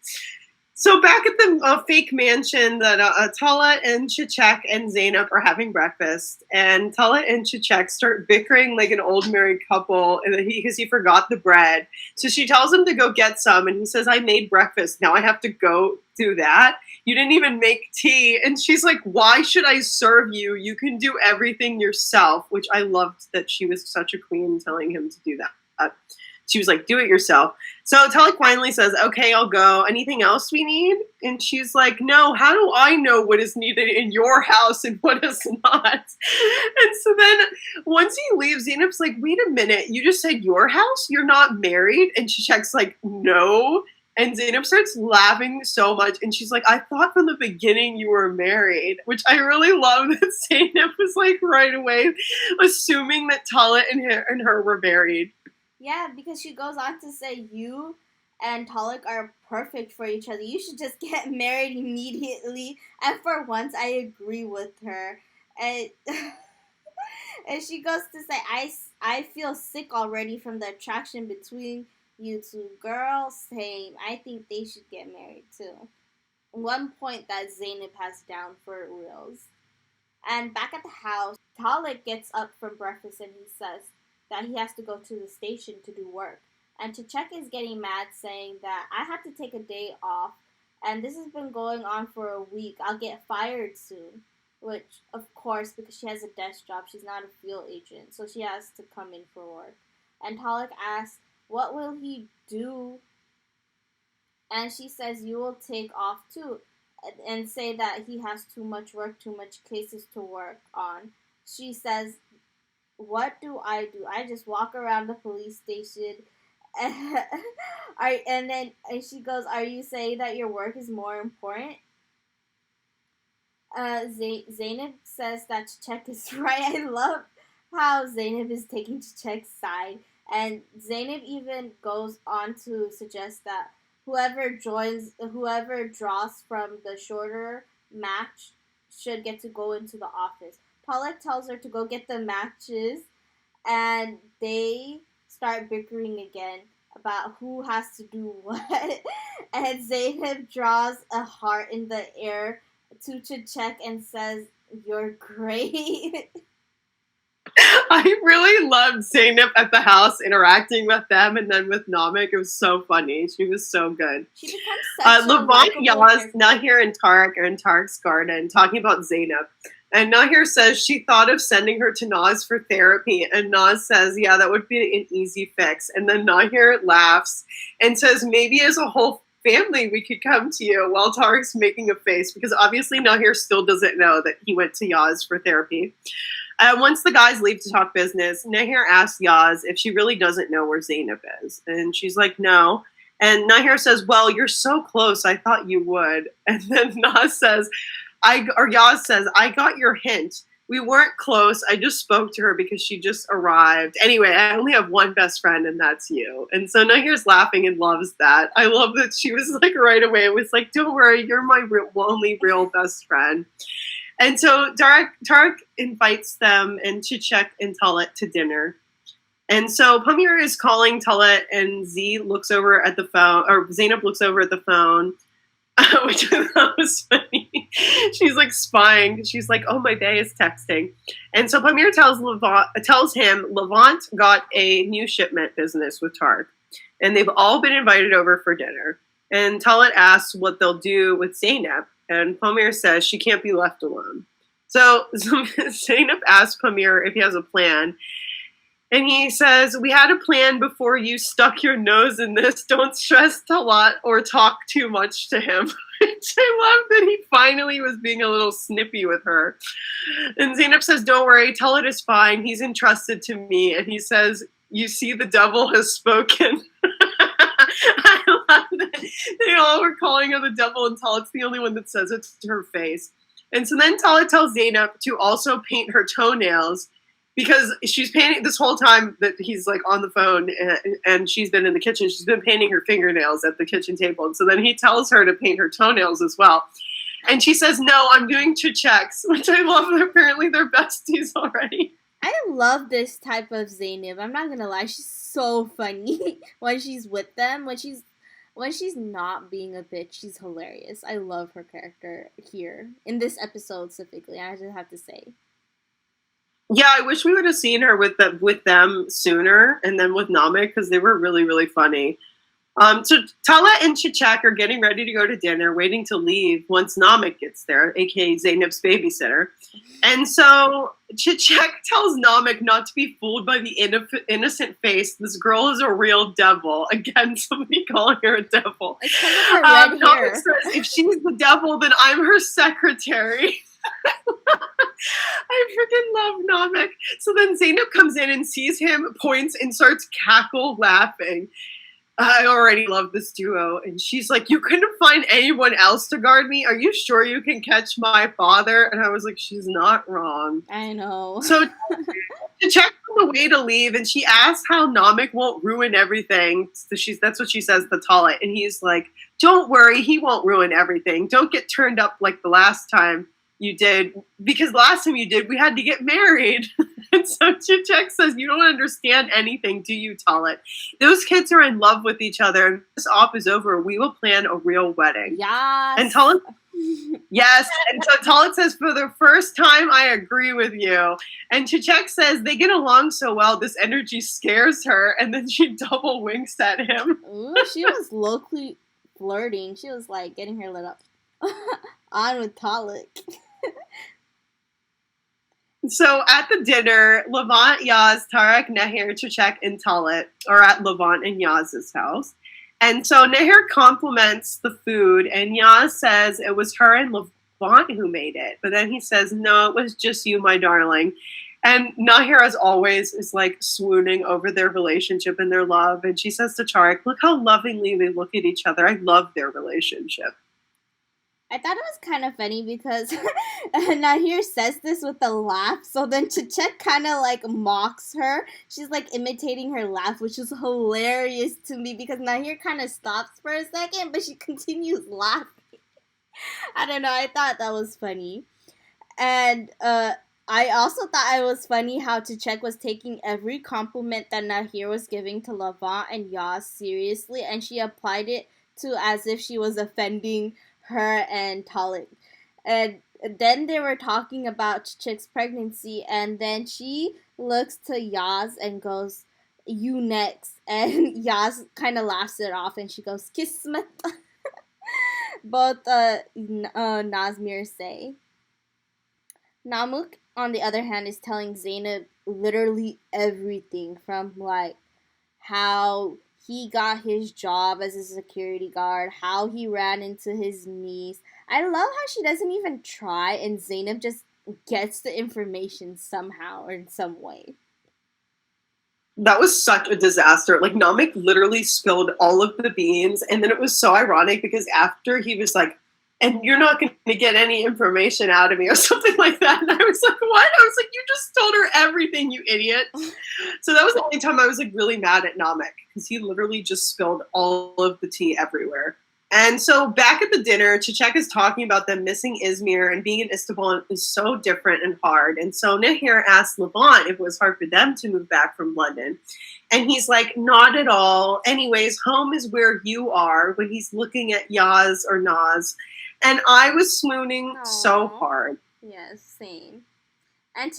So back at the fake mansion, that Talat and Chachek and Zainab are having breakfast, and Talat and Chachek start bickering like an old married couple because he forgot the bread. So she tells him to go get some, and he says, I made breakfast. Now I have to go do that? You didn't even make tea. And she's like, why should I serve you? You can do everything yourself, which I loved that she was such a queen telling him to do that. She was like, do it yourself. So Tarik finally says, okay, I'll go. Anything else we need? And she's like, no, how do I know what is needed in your house and what is not? And so then once he leaves, Zainab's like, wait a minute, you just said your house? You're not married? And Chachek's like, no. And Zainab starts laughing so much. And she's like, I thought from the beginning you were married, which I really love that Zainab was like right away assuming that Talat and her were married. Yeah, because she goes on to say you and Talik are perfect for each other. You should just get married immediately. And for once, I agree with her. And and she goes to say, I feel sick already from the attraction between you two. Girls, same. I think they should get married too. One point that Zainab has down for reals. And back at the house, Talik gets up from breakfast and he says that he has to go to the station to do work. And Chechek is getting mad, saying that I had to take a day off, and this has been going on for a week. I'll get fired soon. Which, of course, because she has a desk job, she's not a field agent, so she has to come in for work. And Talik asks, what will he do? And she says, you will take off too. And say that he has too much work, too much cases to work on. She says, what do? I just walk around the police station. And she goes, are you saying that your work is more important? Zainab says that Chechek is right. I love how Zainab is taking Chechek's side. And Zainab even goes on to suggest that whoever draws from the shorter match should get to go into the office. Pollock tells her to go get the matches, and they start bickering again about who has to do what. And Zainab draws a heart in the air to Chechek and says, you're great. I really loved Zainab at the house interacting with them and then with Namik. It was so funny. She was so good. She becomes such Levent, Yaz, Nehir, and Tarik are in Tarik's garden talking about Zainab. And Nehir says she thought of sending her to Naz for therapy. And Naz says, yeah, that would be an easy fix. And then Nehir laughs and says, maybe as a whole family we could come to you, while Tarik's making a face because obviously Nehir still doesn't know that he went to Yaz for therapy. Once the guys leave to talk business, Nehir asks Yaz if she really doesn't know where Zainab is. And she's like, no. And Nehir says, well, you're so close. I thought you would. And then Yaz says, I got your hint. We weren't close. I just spoke to her because she just arrived. Anyway, I only have one best friend, and that's you. And so Nehir's laughing and loves that. I love that she was like right away. It was like, don't worry, you're my only real best friend. And so Tarik invites them and Chechek and Talat to dinner. And so Pamir is calling Talat, and Z looks over at the phone, or Zainab looks over at the phone, which I thought was funny. She's like spying. She's like, oh, my bae is texting. And so Pamir tells him Levent got a new shipment business with Tarik, and they've all been invited over for dinner. And Talat asks what they'll do with Zainab. And Pamir says she can't be left alone. So Zainab asks Pamir if he has a plan. And he says, we had a plan before you stuck your nose in this. Don't stress Talat or talk too much to him. Which I love that he finally was being a little snippy with her. And Zainab says, don't worry, Talat is fine. He's entrusted to me. And he says, you see, the devil has spoken. I love that they all were calling her the devil, and Talat's the only one that says it to her face. And so then Talat tells Zainab to also paint her toenails, because she's painting this whole time that he's like on the phone and she's been in the kitchen. She's been painting her fingernails at the kitchen table. And so then he tells her to paint her toenails as well. And she says, no, I'm doing Chechek's, which I love. Apparently they're besties already. I love this type of Zainab. I'm not gonna lie, she's so funny when she's with them. When she's not being a bitch, she's hilarious. I love her character here in this episode specifically. I just have to say. Yeah, I wish we would have seen her with them sooner, and then with Namik, because they were really, really funny. So Talat and Chechek are getting ready to go to dinner, waiting to leave once Namik gets there, aka Zainab's babysitter. And so Chechek tells Namik not to be fooled by the innocent face. This girl is a real devil. Again, somebody calling her a devil. It's because of her red hair. Namik says, if she's the devil, then I'm her secretary. I freaking love Namik. So then Zainab comes in and sees him, points, and starts cackle laughing. I already love this duo. And she's like, you couldn't find anyone else to guard me? Are you sure you can catch my father? And I was like, she's not wrong. I know. So to check on the way to leave, and she asks how Namek won't ruin everything. So that's what she says to Talit. And he's like, don't worry, he won't ruin everything. Don't get turned up like the last time you did, because last time you did, we had to get married. And so Chichek says, you don't understand anything, do you, Talit? Those kids are in love with each other, and this op is over. We will plan a real wedding. Yes. And Talit, yes. And so Talit says, for the first time, I agree with you. And Chichek says, they get along so well, this energy scares her. And then she double winks at him. Ooh, she was low-key flirting. She was like getting her lit up. On with Talit. So at the dinner, Levent, Yaz, Tarik, Nehir, Chichek, and Talit are at Levent and Yaz's house. And so Nehir compliments the food, and Yaz says it was her and Levent who made it. But then he says, no, it was just you, my darling. And Nehir, as always, is like swooning over their relationship and their love. And she says to Tarik, look how lovingly they look at each other. I love their relationship. I thought it was kind of funny because Nahir says this with a laugh, so then Chichek kind of like mocks her. She's like imitating her laugh, which is hilarious to me because Nahir kind of stops for a second, but she continues laughing. I don't know, I thought that was funny. And I also thought it was funny how Chichek was taking every compliment that Nahir was giving to Levent and Yaz seriously, and she applied it to as if she was offending her and Talit. And then they were talking about Chichek's pregnancy, and then she looks to Yaz and goes, you next. And Yaz kind of laughs it off and she goes, Kismet. Both Nazmir say. Namuk, on the other hand, is telling Zainab literally everything from like how he got his job as a security guard, how he ran into his niece. I love how she doesn't even try and Zainab just gets the information somehow or in some way. That was such a disaster. Like, Namek literally spilled all of the beans, and then it was so ironic because after he was like, and you're not going to get any information out of me or something like that. And I was like, what? I was like, you just told her everything, you idiot. So that was the only time I was like really mad at Namek because he literally just spilled all of the tea everywhere. And so back at the dinner, Chichek is talking about them missing Izmir and being in Istanbul is so different and hard. And so Nehir asked Levent if it was hard for them to move back from London. And he's like, not at all. Anyways, home is where you are, when he's looking at Yaz or Naz. And I was swooning so hard. Yes, same. And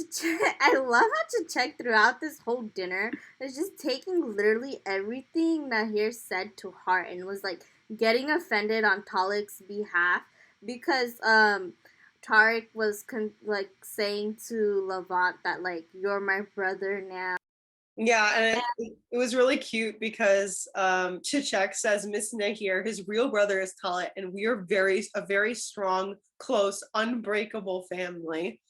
I love how Chichek throughout this whole dinner is just taking literally everything Nahir said to heart and was like getting offended on Talik's behalf because Tarik was like saying to Levent that like you're my brother now. Yeah, and it was really cute because Chichek says Miss Nehir, his real brother is Talit, and we are a very strong, close, unbreakable family.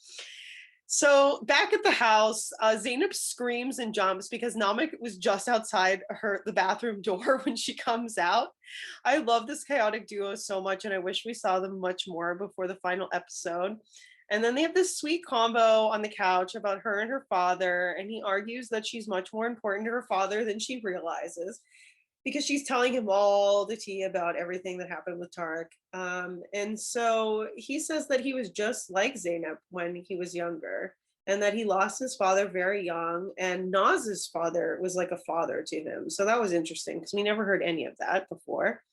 So back at the house, Zainab screams and jumps because Namek was just outside the bathroom door when she comes out. I love this chaotic duo so much, and I wish we saw them much more before the final episode. And then they have this sweet combo on the couch about her and her father, and he argues that she's much more important to her father than she realizes because she's telling him all the tea about everything that happened with Tarik. And so he says that he was just like Zainab when he was younger and that he lost his father very young, and Naz's father was like a father to him. So that was interesting because we never heard any of that before.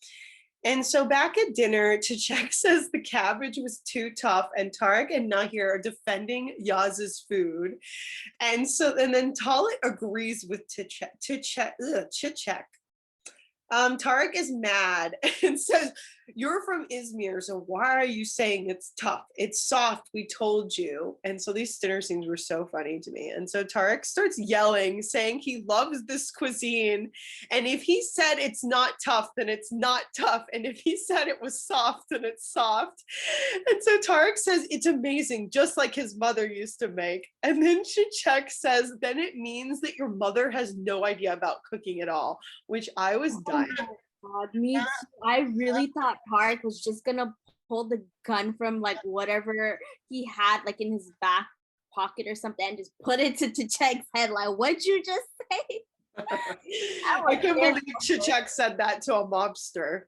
And so back at dinner, Chichek says the cabbage was too tough, and Tarik and Nehir are defending Yaz's food. And then Talit agrees with Chichek. Tarik is mad and says, you're from Izmir, so why are you saying it's tough? It's soft, we told you. And so these dinner scenes were so funny to me. And so Tarik starts yelling, saying he loves this cuisine. And if he said it's not tough, then it's not tough. And if he said it was soft, then it's soft. And so Tarik says it's amazing, just like his mother used to make. And then Chichek says, then it means that your mother has no idea about cooking at all, which I was dying. God, me too. I really thought Tarik was just gonna pull the gun from like whatever he had like in his back pocket or something and just put it to Chechek's head. Like, what'd you just say? I can't believe Chichek said that to a mobster.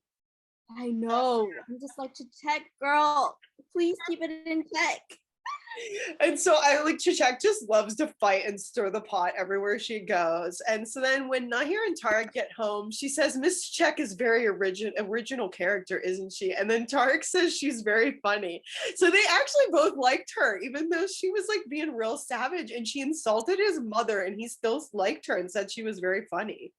I know. I'm just like, Chechek, girl, please keep it in check. And so I like Chichek just loves to fight and stir the pot everywhere she goes. And so then when Nehir and Tarik get home, she says Miss Chichek is very original character, isn't she? And then Tarik says she's very funny. So they actually both liked her, even though she was like being real savage and she insulted his mother, and he still liked her and said she was very funny.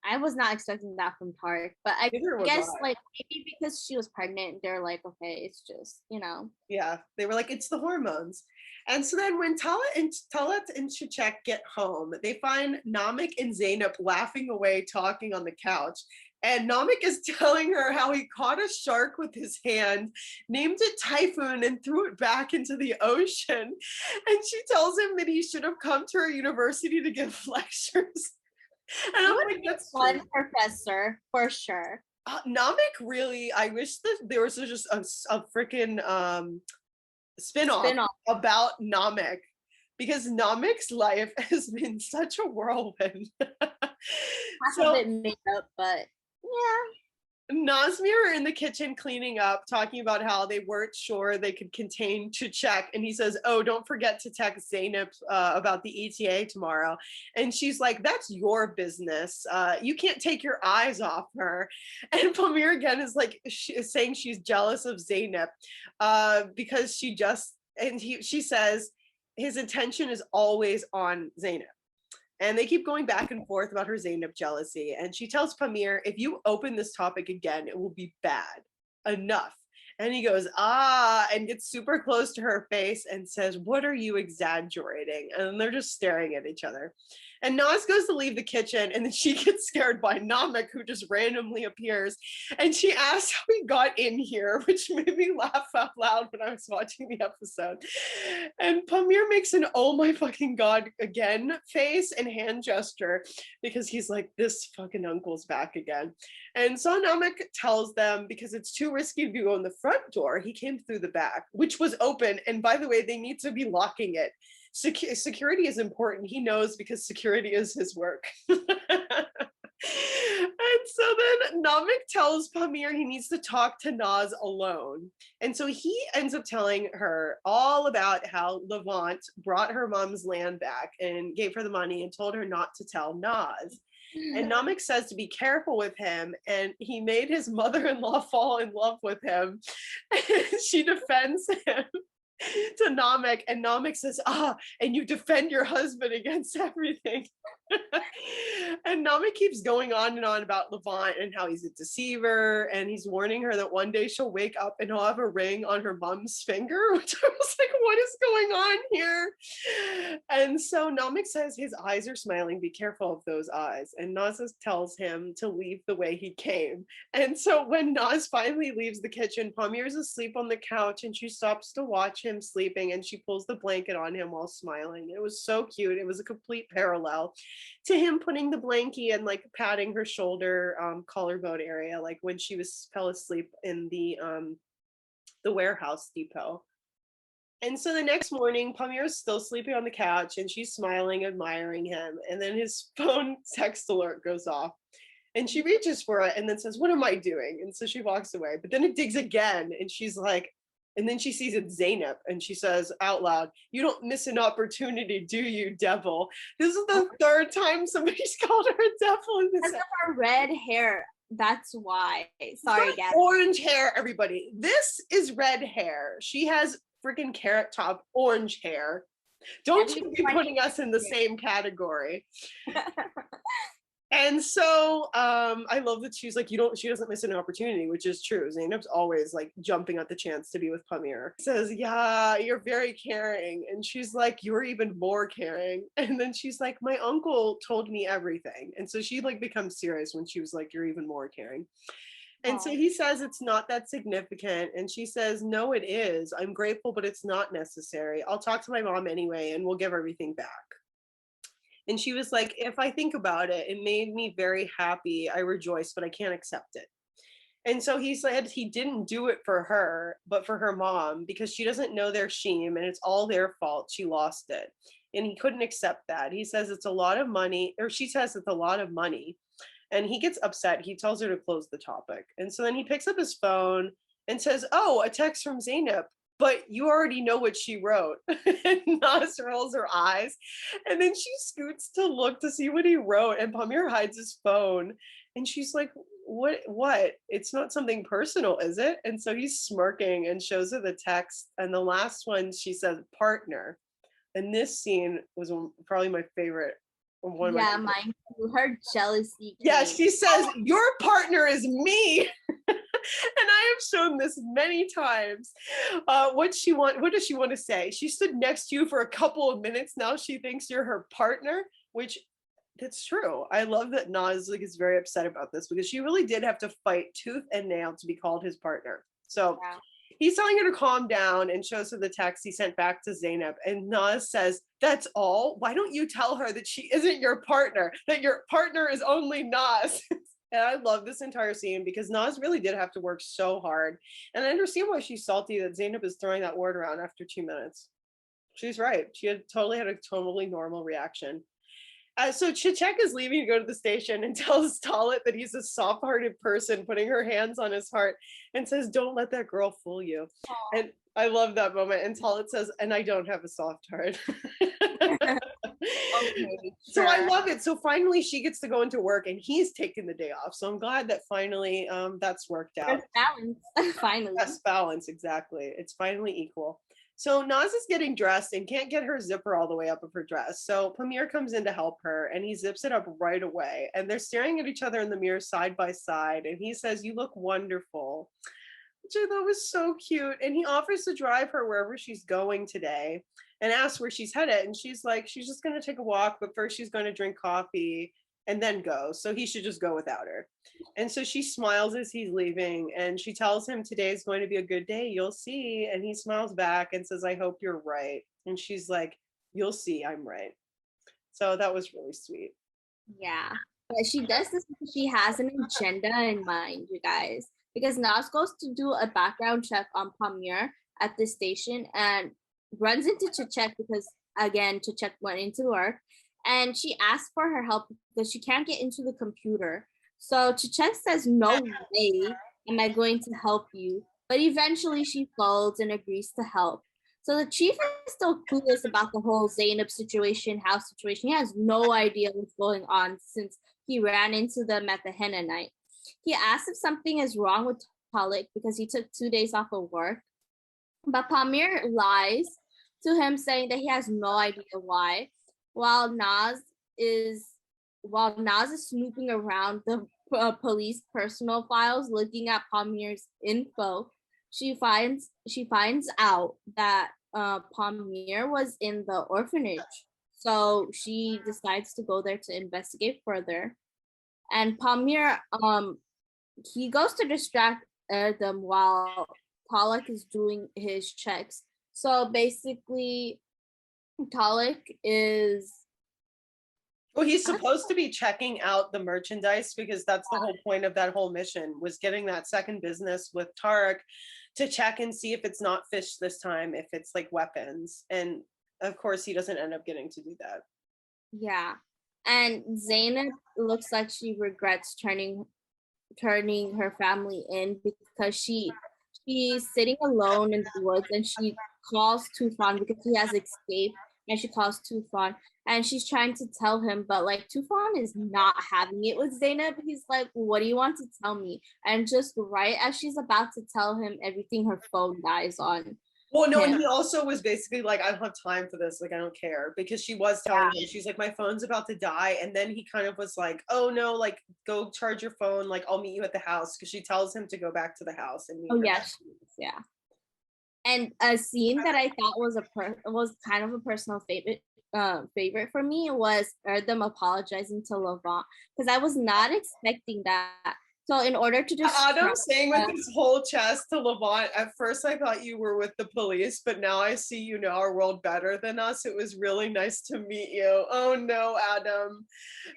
I was not expecting that from Tarik, but I guess like maybe because she was pregnant, they're like, okay, it's just, you know. Yeah, they were like, it's the hormones. And so then when Talat and Chichek get home, they find Namik and Zainab laughing away, talking on the couch. And Namik is telling her how he caught a shark with his hand, named it Typhoon, and threw it back into the ocean. And she tells him that he should have come to her university to give lectures. And I'm like, that's one professor for sure. Namik really, I wish that there was just a freaking spin-off about Namik, because Namik's life has been such a whirlwind. Half of it made up, but yeah. Nazmir are in the kitchen cleaning up, talking about how they weren't sure they could contain Chichek, and he says, oh, don't forget to text Zainab about the ETA tomorrow. And she's like, that's your business. You can't take your eyes off her. And Pamir again is like, is saying she's jealous of Zainab because she says his attention is always on Zainab. And they keep going back and forth about her Zainab jealousy. And she tells Pamir, if you open this topic again, it will be bad. Enough. And he goes, and gets super close to her face and says, what are you exaggerating? And they're just staring at each other. And Naz goes to leave the kitchen, and then she gets scared by Namik, who just randomly appears. And she asks how he got in here, which made me laugh out loud when I was watching the episode. And Pamir makes an oh my fucking god again face and hand gesture, because he's like, this fucking uncle's back again. And so Namik tells them, because it's too risky to go in the front door, he came through the back, which was open. And by the way, they need to be locking it. Security is important. He knows, because security is his work. And so then Namik tells Pamir he needs to talk to Naz alone. And so he ends up telling her all about how Levent brought her mom's land back and gave her the money and told her not to tell Naz. And Namik says to be careful with him, and he made his mother-in-law fall in love with him. And she defends him to Namik, and Namik says, and you defend your husband against everything. And Namik keeps going on and on about Levent and how he's a deceiver, and he's warning her that one day she'll wake up and he'll have a ring on her mom's finger, which I was like, what is going on here? And so Namik says his eyes are smiling, be careful of those eyes. And Naz tells him to leave the way he came. And so when Naz finally leaves the kitchen, Pamir's asleep on the couch, and she stops to watch him sleeping, and she pulls the blanket on him while smiling. It was so cute. It was a complete parallel to him putting the blankie and like patting her shoulder, collarbone area, like when she fell asleep in the warehouse depot. And so the next morning, Pamir is still sleeping on the couch, and she's smiling, admiring him. And then his phone text alert goes off, and she reaches for it and then says, what am I doing? And so she walks away, but then it dings again, and she's like, and then she sees it's Zainab, and she says out loud, you don't miss an opportunity, do you, devil? This is the third time somebody's called her a devil in this episode. Because of her red hair. That's why. Sorry, guys. Orange hair, everybody. This is red hair. She has freaking carrot top orange hair. Don't you be putting us in the same category. And so I love that she's like, she doesn't miss an opportunity, which is true. Zainab's always like jumping at the chance to be with Pamir. Says, yeah, you're very caring. And she's like, you're even more caring. And then she's like, my uncle told me everything. And so she like becomes serious when she was like, you're even more caring. And so Oh, he says it's not that significant. And she says, no, it is. I'm grateful, but it's not necessary. I'll talk to my mom anyway, and we'll give everything back. And she was like, if I think about it, it made me very happy. I rejoice, but I can't accept it. And so he said he didn't do it for her, but for her mom, because she doesn't know their shame and it's all their fault. She lost it. And he couldn't accept that. He says it's a lot of money, or she says it's a lot of money. And he gets upset. He tells her to close the topic. And so then he picks up his phone and says, oh, a text from Zainab, but you already know what she wrote. And Nas rolls her eyes. And then she scoots to look to see what he wrote. And Pamir hides his phone. And she's like, what? It's not something personal, is it? And so he's smirking and shows her the text. And the last one, she says, partner. And this scene was probably my favorite. One of my yeah, favorite. mine too. Her jealousy Yeah, came. she says, your partner is me. And I have shown this many times. What does she want to say? She stood next to you for a couple of minutes. Now she thinks you're her partner, which that's true. I love that Nas like is very upset about this because she really did have to fight tooth and nail to be called his partner. So Yeah. he's telling her to calm down and shows her the text he sent back to Zainab. And Nas says, that's all? Why don't you tell her that she isn't your partner, that your partner is only Nas? And I love this entire scene because Nas really did have to work so hard. And I understand why she's salty that Zainab is throwing that word around after 2 minutes. She's right. She had a totally normal reaction. So Chichek is leaving to go to the station and tells Talit that he's a soft-hearted person, putting her hands on his heart, and says, "Don't let that girl fool you." Aw. And I love that moment. And Talit says, "And I don't have a soft heart." Okay, So I sure. love it. So finally, she gets to go into work, and he's taking the day off. So I'm glad that finally that's worked out. There's balance, finally. Best balance, exactly. It's finally equal. So Naz is getting dressed and can't get her zipper all the way up of her dress. So Pamir comes in to help her and he zips it up right away. And they're staring at each other in the mirror side by side. And he says, you look wonderful, which I thought was so cute. And he offers to drive her wherever she's going today and asks where she's headed. And she's like, she's just going to take a walk, but first she's going to drink coffee and then go. So he should just go without her. And so she smiles as he's leaving and she tells him today is going to be a good day. You'll see. And he smiles back and says, I hope you're right. And she's like, you'll see, I'm right. So that was really sweet. Yeah. But she does this because she has an agenda in mind, you guys. Because Nas goes to do a background check on Pamir at the station and runs into Chichek because, again, Chichek went into work. And she asks for her help because she can't get into the computer. So Chichek says, no way am I going to help you. But eventually she folds and agrees to help. So the chief is still clueless about the whole Zainab situation, house situation. He has no idea what's going on since he ran into them at the henna night. He asks if something is wrong with Talik because he took 2 days off of work. But Pamir lies to him, saying that he has no idea why. While Nas is snooping around the police personal files, looking at Pamir's info, she finds out that Pamir was in the orphanage. So she decides to go there to investigate further. And Pamir, he goes to distract them while Talik is doing his checks. So basically, Talik is. Well, he's supposed to be checking out the merchandise because that's the whole point of that whole mission was getting that second business with Tarik to check and see if it's not fish this time, if it's like weapons. And of course, he doesn't end up getting to do that. Yeah. And Zainab looks like she regrets turning her family in because she's sitting alone in the woods and she calls Tufan because he has escaped and she calls Tufan and she's trying to tell him, but like Tufan is not having it with Zainab. He's like, what do you want to tell me? And just right as she's about to tell him everything, her phone dies on. Well, no, and him. he also was basically like, I don't have time for this. Like, I don't care. Because she was telling him, she's like, my phone's about to die. And then he kind of was like, oh no, like, go charge your phone. Like, I'll meet you at the house. Because she tells him to go back to the house and meet Oh her. yes, yeah. And a scene that I thought was kind of a personal favorite for me was them apologizing to Levant, because I was not expecting that. So in order to Adam distract saying with his whole chest to Levant, at first I thought you were with the police, but now I see you know our world better than us. It was really nice to meet you. Oh no, Adam.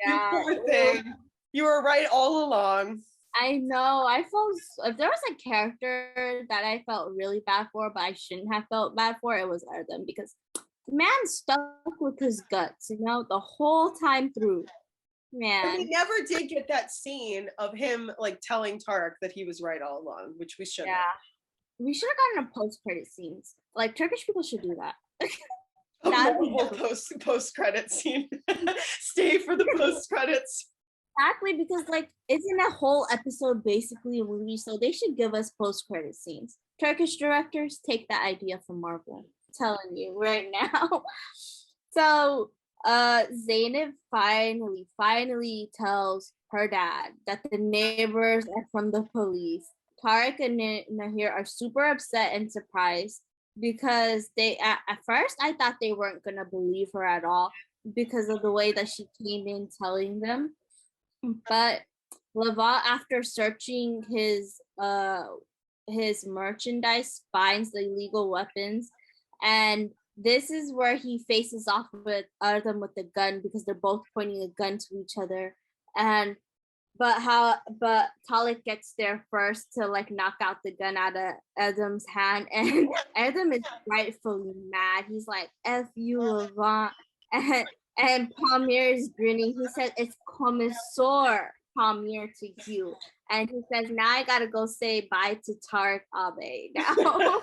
You yeah, poor thing. You were right all along. I know. I felt if there was a character that I felt really bad for, but I shouldn't have felt bad for, it was Erdem, because man stuck with his guts, the whole time through. And we Man, never did get that scene of him like telling Tarik that he was right all along, which we should have. yeah. We should have gotten a post-credit scenes. Like Turkish people should do that. A That'd be multiple post credit scene. Stay for the post credits. exactly, because like isn't a whole episode basically a movie? So they should give us post-credit scenes. Turkish directors, take that idea from Marvel. I'm telling you right now. So Zainab finally tells her dad that the neighbors are from the police. Tarik and Nehir are super upset and surprised, because they at first I thought they weren't gonna believe her at all because of the way that she came in telling them. But Levant, after searching his merchandise, finds the illegal weapons, and this is where he faces off with Artem with the gun, because they're both pointing a gun to each other. And but Talik gets there first to like knock out the gun out of Adam's hand, and Adam is rightfully mad. He's like, "F you, Levant," and Palmier is grinning. He says, "It's Commissar Palmier to you," and he says, "Now I gotta go say bye to Tarik Abe now."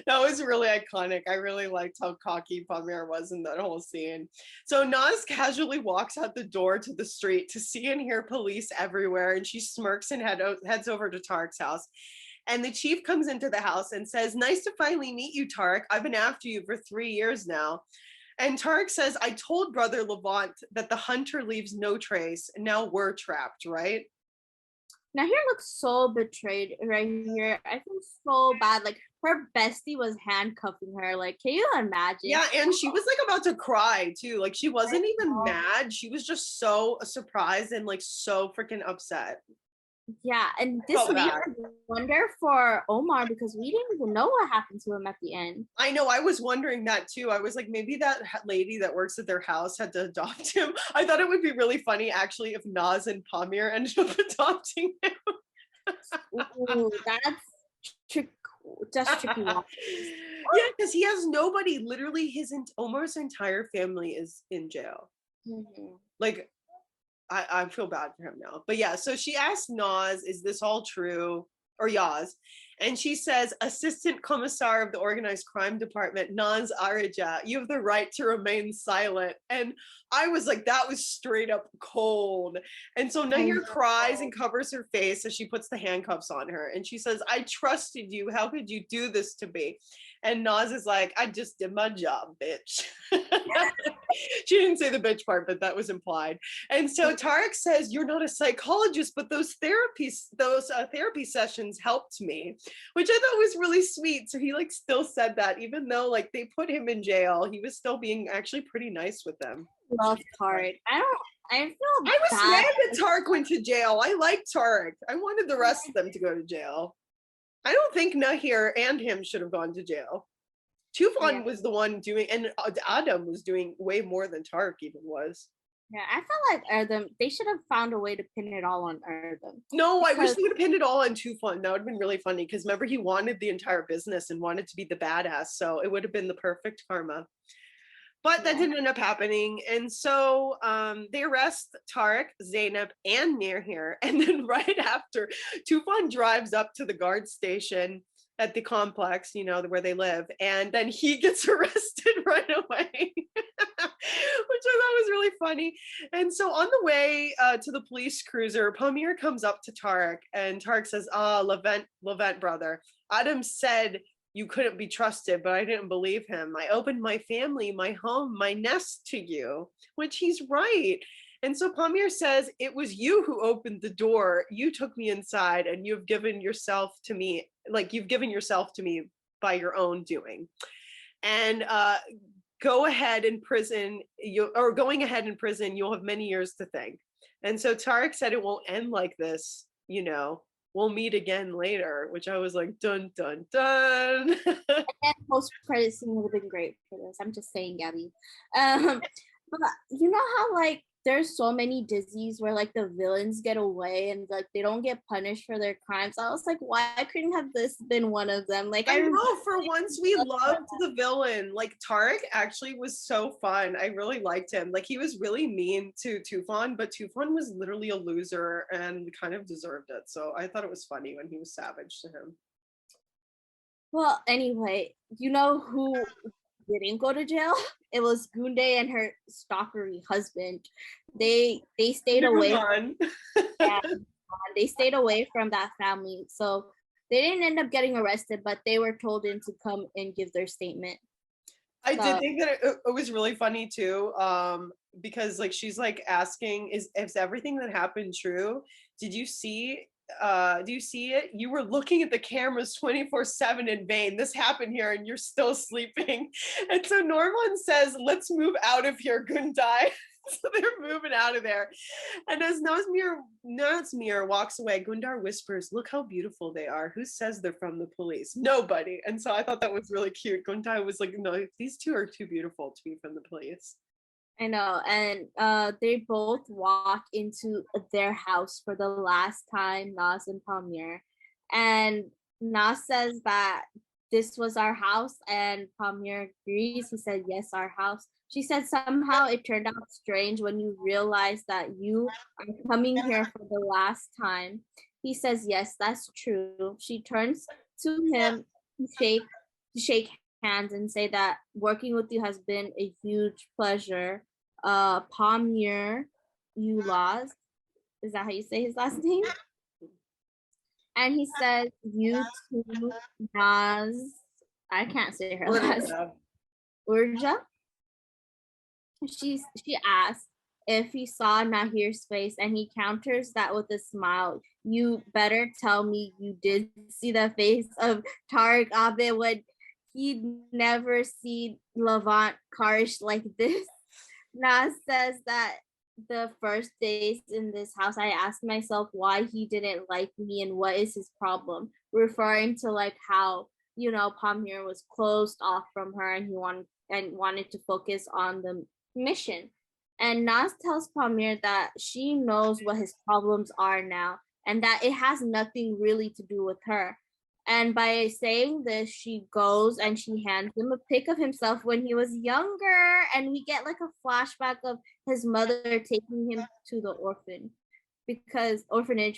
That was really iconic. I really liked how cocky Palmier was in that whole scene. So Naz casually walks out the door to the street to see and hear police everywhere, and she smirks and heads over to Tarik's house. And the chief comes into the house and says, "Nice to finally meet you, Tarik. I've been after you for 3 years now." And Tarik says, "I told Brother Levant that the hunter leaves no trace, and now we're trapped, right?" Now here looks so betrayed right here. I feel so bad. Like her bestie was handcuffing her. Like, can you imagine? Yeah, and she was like about to cry too. Like she wasn't even mad. She was just so surprised and like so freaking upset. Yeah, and this leaves a wonder for Omar, because we didn't even know what happened to him at the end. I know, I was wondering that too. I was like, maybe that lady that works at their house had to adopt him. I thought it would be really funny actually if Naz and Pamir ended up adopting him. Ooh, that's tricky. Yeah, because he has nobody. Literally, Omar's entire family is in jail. Mm-hmm. Like, I feel bad for him now. But yeah, so she asked Naz, "Is this all true?" Or Yaz. And she says, "Assistant Commissar of the Organized Crime Department, Naz Arija, you have the right to remain silent." And I was like, that was straight up cold. And so Nahir cries and covers her face as she puts the handcuffs on her. And she says, "I trusted you. How could you do this to me?" And Naz is like, "I just did my job, bitch." She didn't say the bitch part, but that was implied. And so Tarik says, "You're not a psychologist, but those therapy sessions helped me," which I thought was really sweet. So he like still said that, even though like they put him in jail, he was still being actually pretty nice with them. Love Tarik. I feel I was bad. mad that Tarik went to jail. I liked Tarik. I wanted the rest of them to go to jail. I don't think Nahir and him should have gone to jail. Tufan was the one doing, and Adam was doing way more than Tarik even was. Yeah, I felt like Erdem, they should have found a way to pin it all on Erdem. No, I wish they would have pinned it all on Tufan. That would have been really funny, because remember, he wanted the entire business and wanted to be the badass, so it would have been the perfect karma. But that didn't end up happening. And so they arrest Tarik, Zainab, and Nehir. And then right after, Tufan drives up to the guard station at the complex, you know, where they live. And then he gets arrested right away, which I thought was really funny. And so on the way to the police cruiser, Pamir comes up to Tarik, and Tarik says, "Ah, Levent brother. Adam said you couldn't be trusted, but I didn't believe him. I opened my family, my home, my nest to you, which he's right. And so Pamir says, it was you who opened the door. You took me inside and you've given yourself to me, like you've given yourself to me by your own doing. And go ahead in prison, going ahead in prison, you'll have many years to think. And so Tarik said it won't end like this, you know, we'll meet again later, which I was like, dun, dun, dun. And post-credit scene would have been great for this. I'm just saying, Gabby. But you know how like there's so many Dizis where like the villains get away and like they don't get punished for their crimes. I was like, why couldn't have this been one of them? Like I know, for once we loved the villain. Like Tarik actually was so fun. I really liked him. Like he was really mean to Tufan, but Tufan was literally a loser and kind of deserved it. So I thought it was funny when he was savage to him. Well, anyway, you know who didn't go to jail? It was Gunde and her stalkery husband. They stayed away. They stayed away from that family, so they didn't end up getting arrested, but they were told in to come and give their statement. I did think that it was really funny too, because like she's like asking, is everything that happened true? Did you see? Do you see it? You were looking at the cameras 24/7 in vain. This happened here, and you're still sleeping. And so Norman says, "Let's move out of here, Gundai." So they're moving out of there. And as Nazmir walks away, Gundar whispers, "Look how beautiful they are. Who says they're from the police? Nobody." And so I thought that was really cute. Gundar was like, "No, these two are too beautiful to be from the police." I know, and they both walk into their house for the last time, Nas and Pamir. And Nas says that this was our house, and Pamir agrees. He said, yes, our house. She said, somehow it turned out strange when you realize that you are coming here for the last time. He says, yes, that's true. She turns to him to shake hands and say that working with you has been a huge pleasure. Pamir Ulaz, is that how you say his last name? And he says, you too, Naz. I can't say her last name. Urja. She asks if he saw Nahir's face, and he counters that with a smile. You better tell me you did see the face of Tarik Abe when he'd never seen Levent Karish like this. Nas says that the first days in this house, I asked myself why he didn't like me and what is his problem, referring to like how, you know, Pamir was closed off from her and he wanted to focus on the mission. And Nas tells Pamir that she knows what his problems are now and that it has nothing really to do with her. And by saying this, she goes and she hands him a pic of himself when he was younger. And we get like a flashback of his mother taking him to the orphanage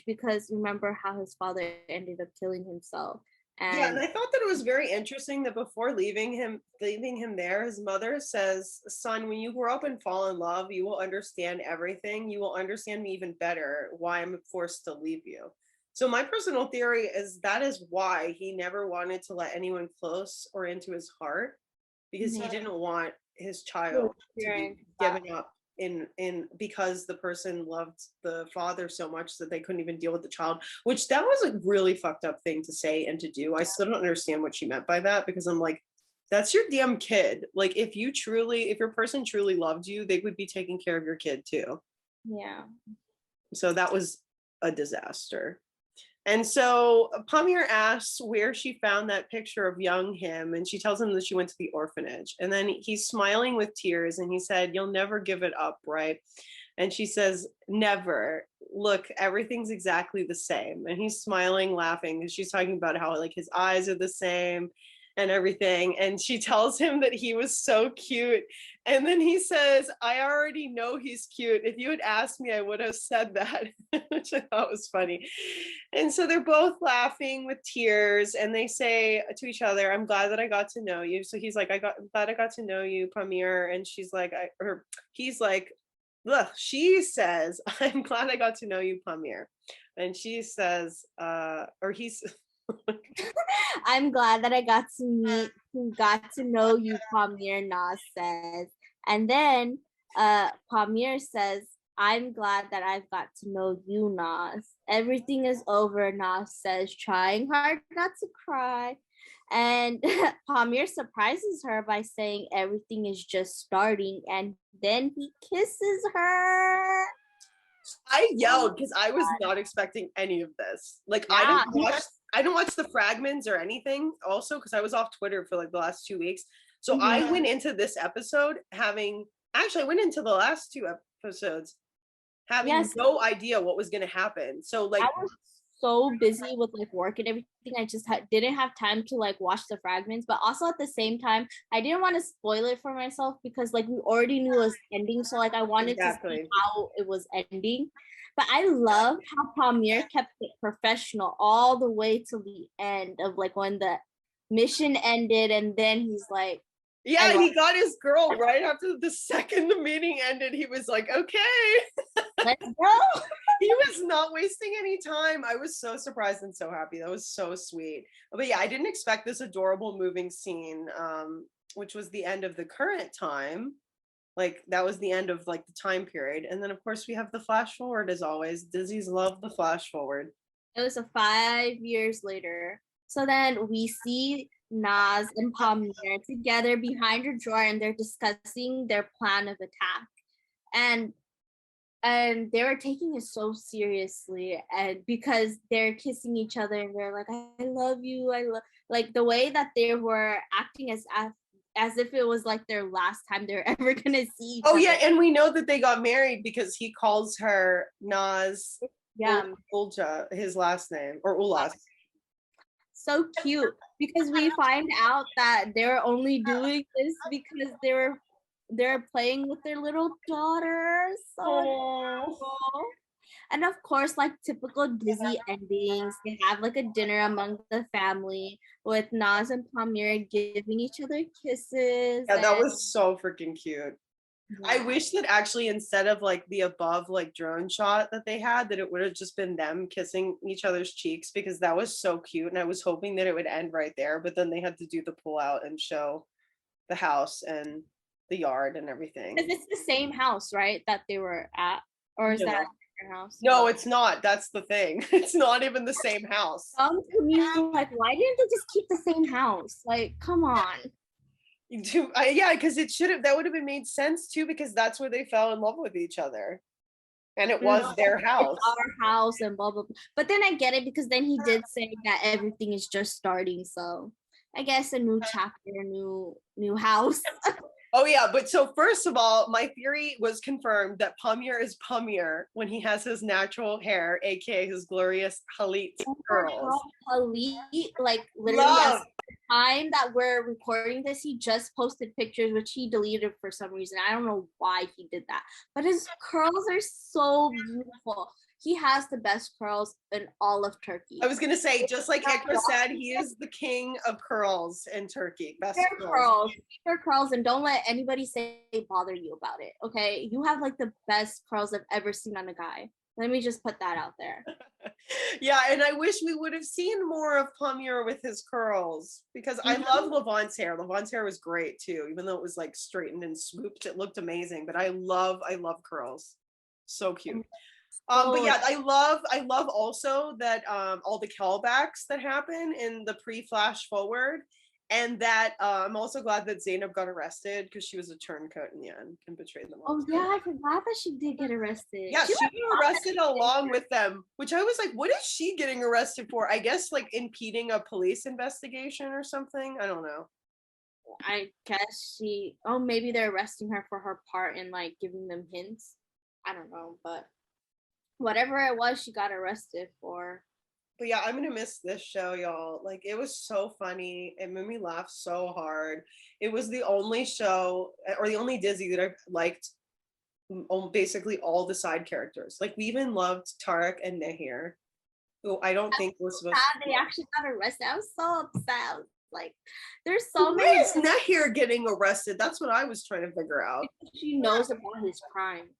because remember how his father ended up killing himself. And I thought that it was very interesting that before leaving him there, his mother says, "Son, when you grow up and fall in love, you will understand everything. You will understand me even better, why I'm forced to leave you." So my personal theory is that is why he never wanted to let anyone close or into his heart, because he didn't want his child to be given up in because the person loved the father so much that they couldn't even deal with the child, which that was a really fucked up thing to say and to do. I still don't understand what she meant by that, because I'm like, that's your damn kid. Like if your person truly loved you, they would be taking care of your kid too. Yeah. So that was a disaster. And so Pamir asks where she found that picture of young him, and she tells him that she went to the orphanage. And then he's smiling with tears, and he said, "You'll never give it up, right?" And she says, "Never. Look, everything's exactly the same." And he's smiling, laughing, and she's talking about how like his eyes are the same and everything. And she tells him that he was so cute. And then he says, "I already know he's cute. If you had asked me, I would have said that," which I thought was funny. And so they're both laughing with tears, and they say to each other, "I'm glad that I got to know you." So he's like, I'm glad I got to know you, Pamir. And she's like, he's like, ugh, she says, "I'm glad I got to know you, Pamir." And she says, I'm glad that I got to know you, Pamir, Nas says. And then Pamir says, I'm glad that I've got to know you, Nas. Everything is over, Nas says, trying hard not to cry. And Pamir surprises her by saying everything is just starting, and then he kisses her. I Oh, yelled because I was not expecting any of this. Like yeah. I didn't watch the fragments or anything also because I was off Twitter for like the last 2 weeks. So I Mhm. went into this episode having I went into the last two episodes having Yes, no idea what was gonna happen. So I like was so busy with like work and everything. I just didn't have time to like watch the fragments. But also at the same time, I didn't want to spoil it for myself because like we already knew it was ending. So like I wanted to see exactly. how it was ending. But I loved how Pamir kept it professional all the way to the end of like when the mission ended, and then he's like, "I Yeah, love he got his girl right after the second the meeting ended. He was like, okay. you. Let's go." He was not wasting any time. I was so surprised and so happy. That was so sweet. But yeah, I didn't expect this adorable moving scene, which was the end of the current time. Like that was the end of like the time period. And then of course we have the flash forward as always. Disney's love the flash forward. It was a 5 years later. So then we see Nas and Pamir together behind a drawer, and they're discussing their plan of attack. And they were taking it so seriously, and because they're kissing each other and they're like, I love you, I love, like the way that they were acting as if it was like their last time they're ever gonna see each Oh other. yeah, and we know that they got married because he calls her Nas Yeah, Ulja, his last name, or Ulas. so cute, because we find out that they're only doing this because they're playing with their little daughter. So Oh. adorable. And of course, like typical Disney endings, they have like a dinner among the family with Nas and Pamir giving each other kisses. Yeah, that And was so freaking cute. I yeah, wish that actually instead of like the above like drone shot that they had, that it would have just been them kissing each other's cheeks because that was so cute. And I was hoping that it would end right there, but then they had to do the pull out and show the house and the yard and everything. because it's the same house, right? That they were at, or is that No, a different house? no, it's not. That's the thing. It's not even the same house. To me, like, why didn't they just keep the same house? Like, come on. Yeah, because it should have. That would have been made sense too, because that's where they fell in love with each other, and it No, was their it's house. our house and blah blah blah. But then I get it because then he did say that everything is just starting. So I guess a new chapter, new house. Oh yeah, but so first of all, my theory was confirmed that Pamir is Pamir when he has his natural hair, aka his glorious Halit Oh my curls. god, Khalid, like literally as Love. the time that we're recording this, he just posted pictures which he deleted for some reason. I don't know why he did that. But his curls are so beautiful. He has the best curls in all of I Turkey. was gonna say, just like Ekra said, he is the king of curls in Turkey. Best Hair curls. curls, hair curls, and don't let anybody say bother you about it. Okay, you have like the best curls I've ever seen on a guy. Let me just put that out there. Yeah, and I wish we would have seen more of Pamir with his curls because I love Levant's hair. Levant's hair was great too, even though it was like straightened and swooped. It looked amazing, but I love curls. So cute. But So yeah, I love also that all the callbacks that happen in the pre-flash forward, and that I'm also glad that Zainab got arrested because she was a turncoat in the end and betrayed them all. oh yeah, I forgot that she did get arrested. Yeah, She she was got arrested along with them, which I was like, what is she getting arrested for? I guess like impeding a police investigation or something. I don't know. I guess she. Oh, maybe they're arresting her for her part in like giving them hints. I don't know, but whatever it was, she got arrested for. But yeah, I'm gonna miss this show, y'all. Like it was so funny. It made me laugh so hard. It was the only show or the only Disney that I liked basically all the side characters. Like we even loved Tarik and Nehir, who I don't think was supposed Sad to. they actually got arrested. I was so upset. Like, there's so Why many. is Nehir getting arrested? That's what I was trying to figure out. She knows about his crimes.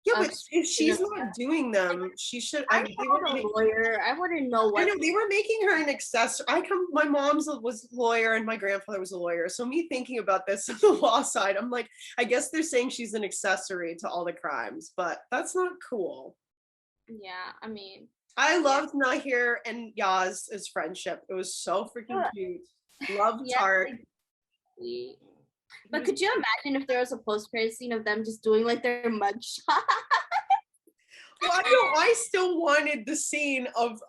Yeah, but if she's not doing them, she should. I'm not a lawyer. I wouldn't know what. I know they were making her an accessory. My mom's was a lawyer and my grandfather was a lawyer. So me thinking about this on the law side, I'm like, I guess they're saying she's an accessory to all the crimes, but that's not cool. Yeah, I mean, I loved Nehir and Yaz's friendship. It was so freaking cute. Loved Tarik. But could you imagine if there was a post-credit scene of them just doing like their mugshot? Well, I know I still wanted the scene of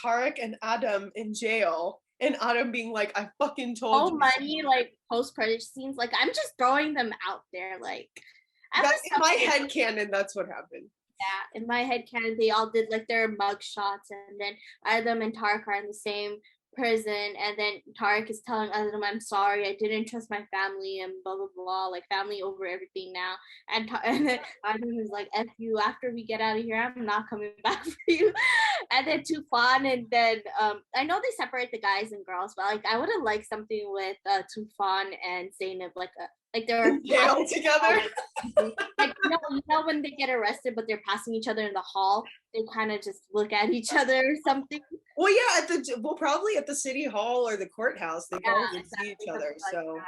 Tarik and Adam in jail, and Adam being like, "I fucking told you." So many like post-credit scenes. Like I'm just throwing them out there. Like in my head canon, that's what happened. Yeah, in my head canon, they all did like their mug shots, and then Adam and Tarik are in the same prison, and then Tarik is telling Adam, "I'm sorry, I didn't trust my family," and blah blah blah, like family over everything now. And then Adam is like, "F you! After we get out of here, I'm not coming back for you." And then Tufan, and then I know they separate the guys and girls, but like I would have liked something with Tufan and Zainab, like they're jail together. Like you know when they get arrested, but they're passing each other in the hall. They kind of just look at each other or something. Well, yeah, probably at the city hall or the courthouse. They probably see each other. So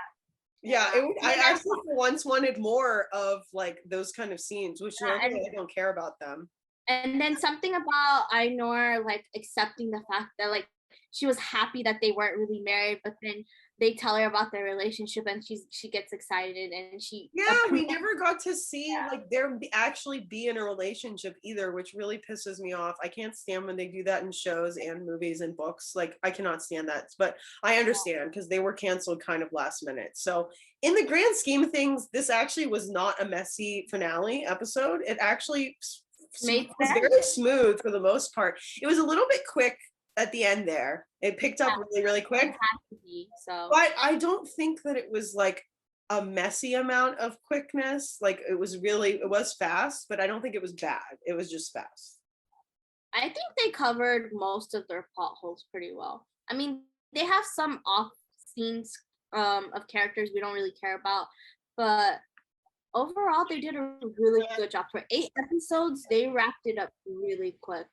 yeah, I actually once wanted more of like those kind of scenes, which normally I don't care about them. And then something about Ainur like accepting the fact that like she was happy that they weren't really married, but then they tell her about their relationship and she gets excited and she we never got to see like there actually be in a relationship either, which really pisses me off. I can't stand when they do that in shows and movies and books. Like I cannot stand that, but I understand because they were canceled kind of last minute. So in the grand scheme of things, this actually was not a messy finale episode. It actually was very smooth for the most part. It was a little bit quick at the end there. It picked up really quick. But I don't think that it was like a messy amount of quickness. Like it was fast, but I don't think it was bad. It was just fast. I think they covered most of their plot holes pretty well. I mean, they have some off scenes of characters we don't really care about, but overall they did a really good job. For 8 episodes, they wrapped it up really quick.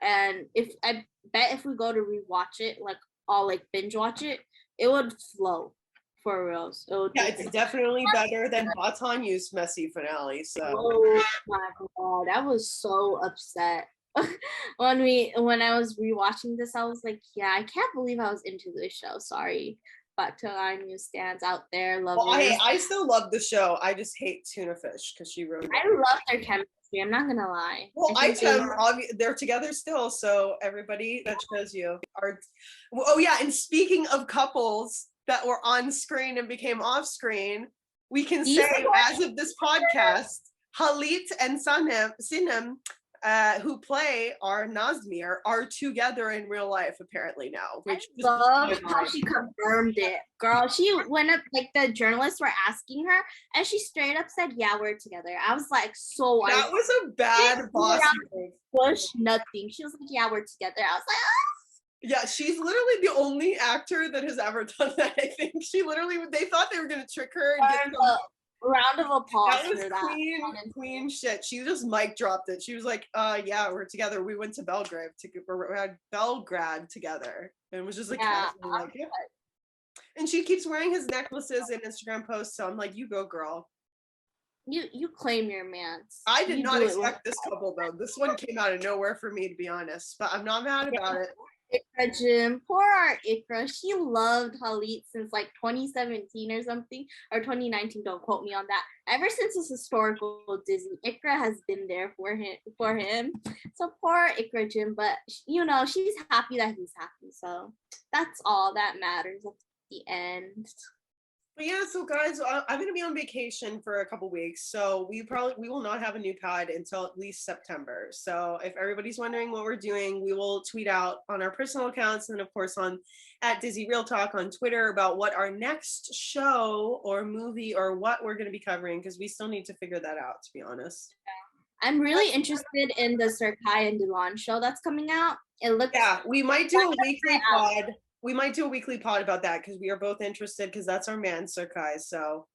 And I bet if we go to rewatch it, like I'll like binge watch it, it would flow for reals. It's definitely better than Batanya's messy finale. So oh my god, I was so upset. when I was rewatching this, I was like, yeah, I can't believe I was into this show. Sorry. Batanya stands out there. I still love the show. I just hate Tuna Fish because she ruined it. I love their chemistry. I'm not gonna lie. Well, they're together still, so everybody that shows you are. And speaking of couples that were on screen and became off screen, we can say as of this podcast, Halit and Sinem, who play our Nazmir, are together in real life apparently now. Which I love how she confirmed it, girl. She went up, like the journalists were asking her, and she straight up said, "Yeah, we're together." I was like, "So that was a bad boss move." Push nothing. She was like, "Yeah, we're together." I was like, "Ah." Yeah, she's literally the only actor that has ever done that. I think they thought they were gonna trick her and get some. Round of applause that was for that. Queen shit. She just mic dropped it. She was like, yeah, we're together. We went to Belgrade together. And it was just like, And she keeps wearing his necklaces in Instagram posts. So I'm like, you go, girl. You claim your man. I did not expect this couple though. This one came out of nowhere for me, to be honest. But I'm not mad about it. Ikra Jim, poor our Ikra. She loved Halit since like 2017 or something, or 2019. Don't quote me on that. Ever since it's historical Dizi, Ikra has been there for him. So poor Ikra Jim, but you know she's happy that he's happy. So that's all that matters at the end. But yeah, so guys, I'm going to be on vacation for a couple weeks, so we will not have a new pod until at least September. So if everybody's wondering what we're doing, we will tweet out on our personal accounts and of course on @Dizi Real Talk on Twitter about what our next show or movie or what we're going to be covering, because we still need to figure that out, to be honest. I'm really interested in the Serkai and Dilan show that's coming out. It looks we might do a weekly pod. We might do a weekly pod about that because we are both interested, because that's our man, Serkai. So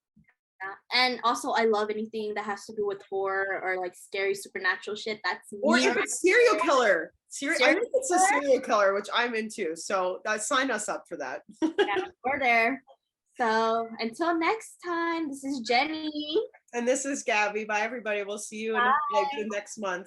And also, I love anything that has to do with horror or like scary supernatural shit. That's Or me. if it's serial killer. I Serial think it's a killer? serial killer, which I'm into. So sign us up for that. Yeah, we're there. So until next time, this is Jenny. And this is Gabby. Bye, everybody. We'll see you in like the next month.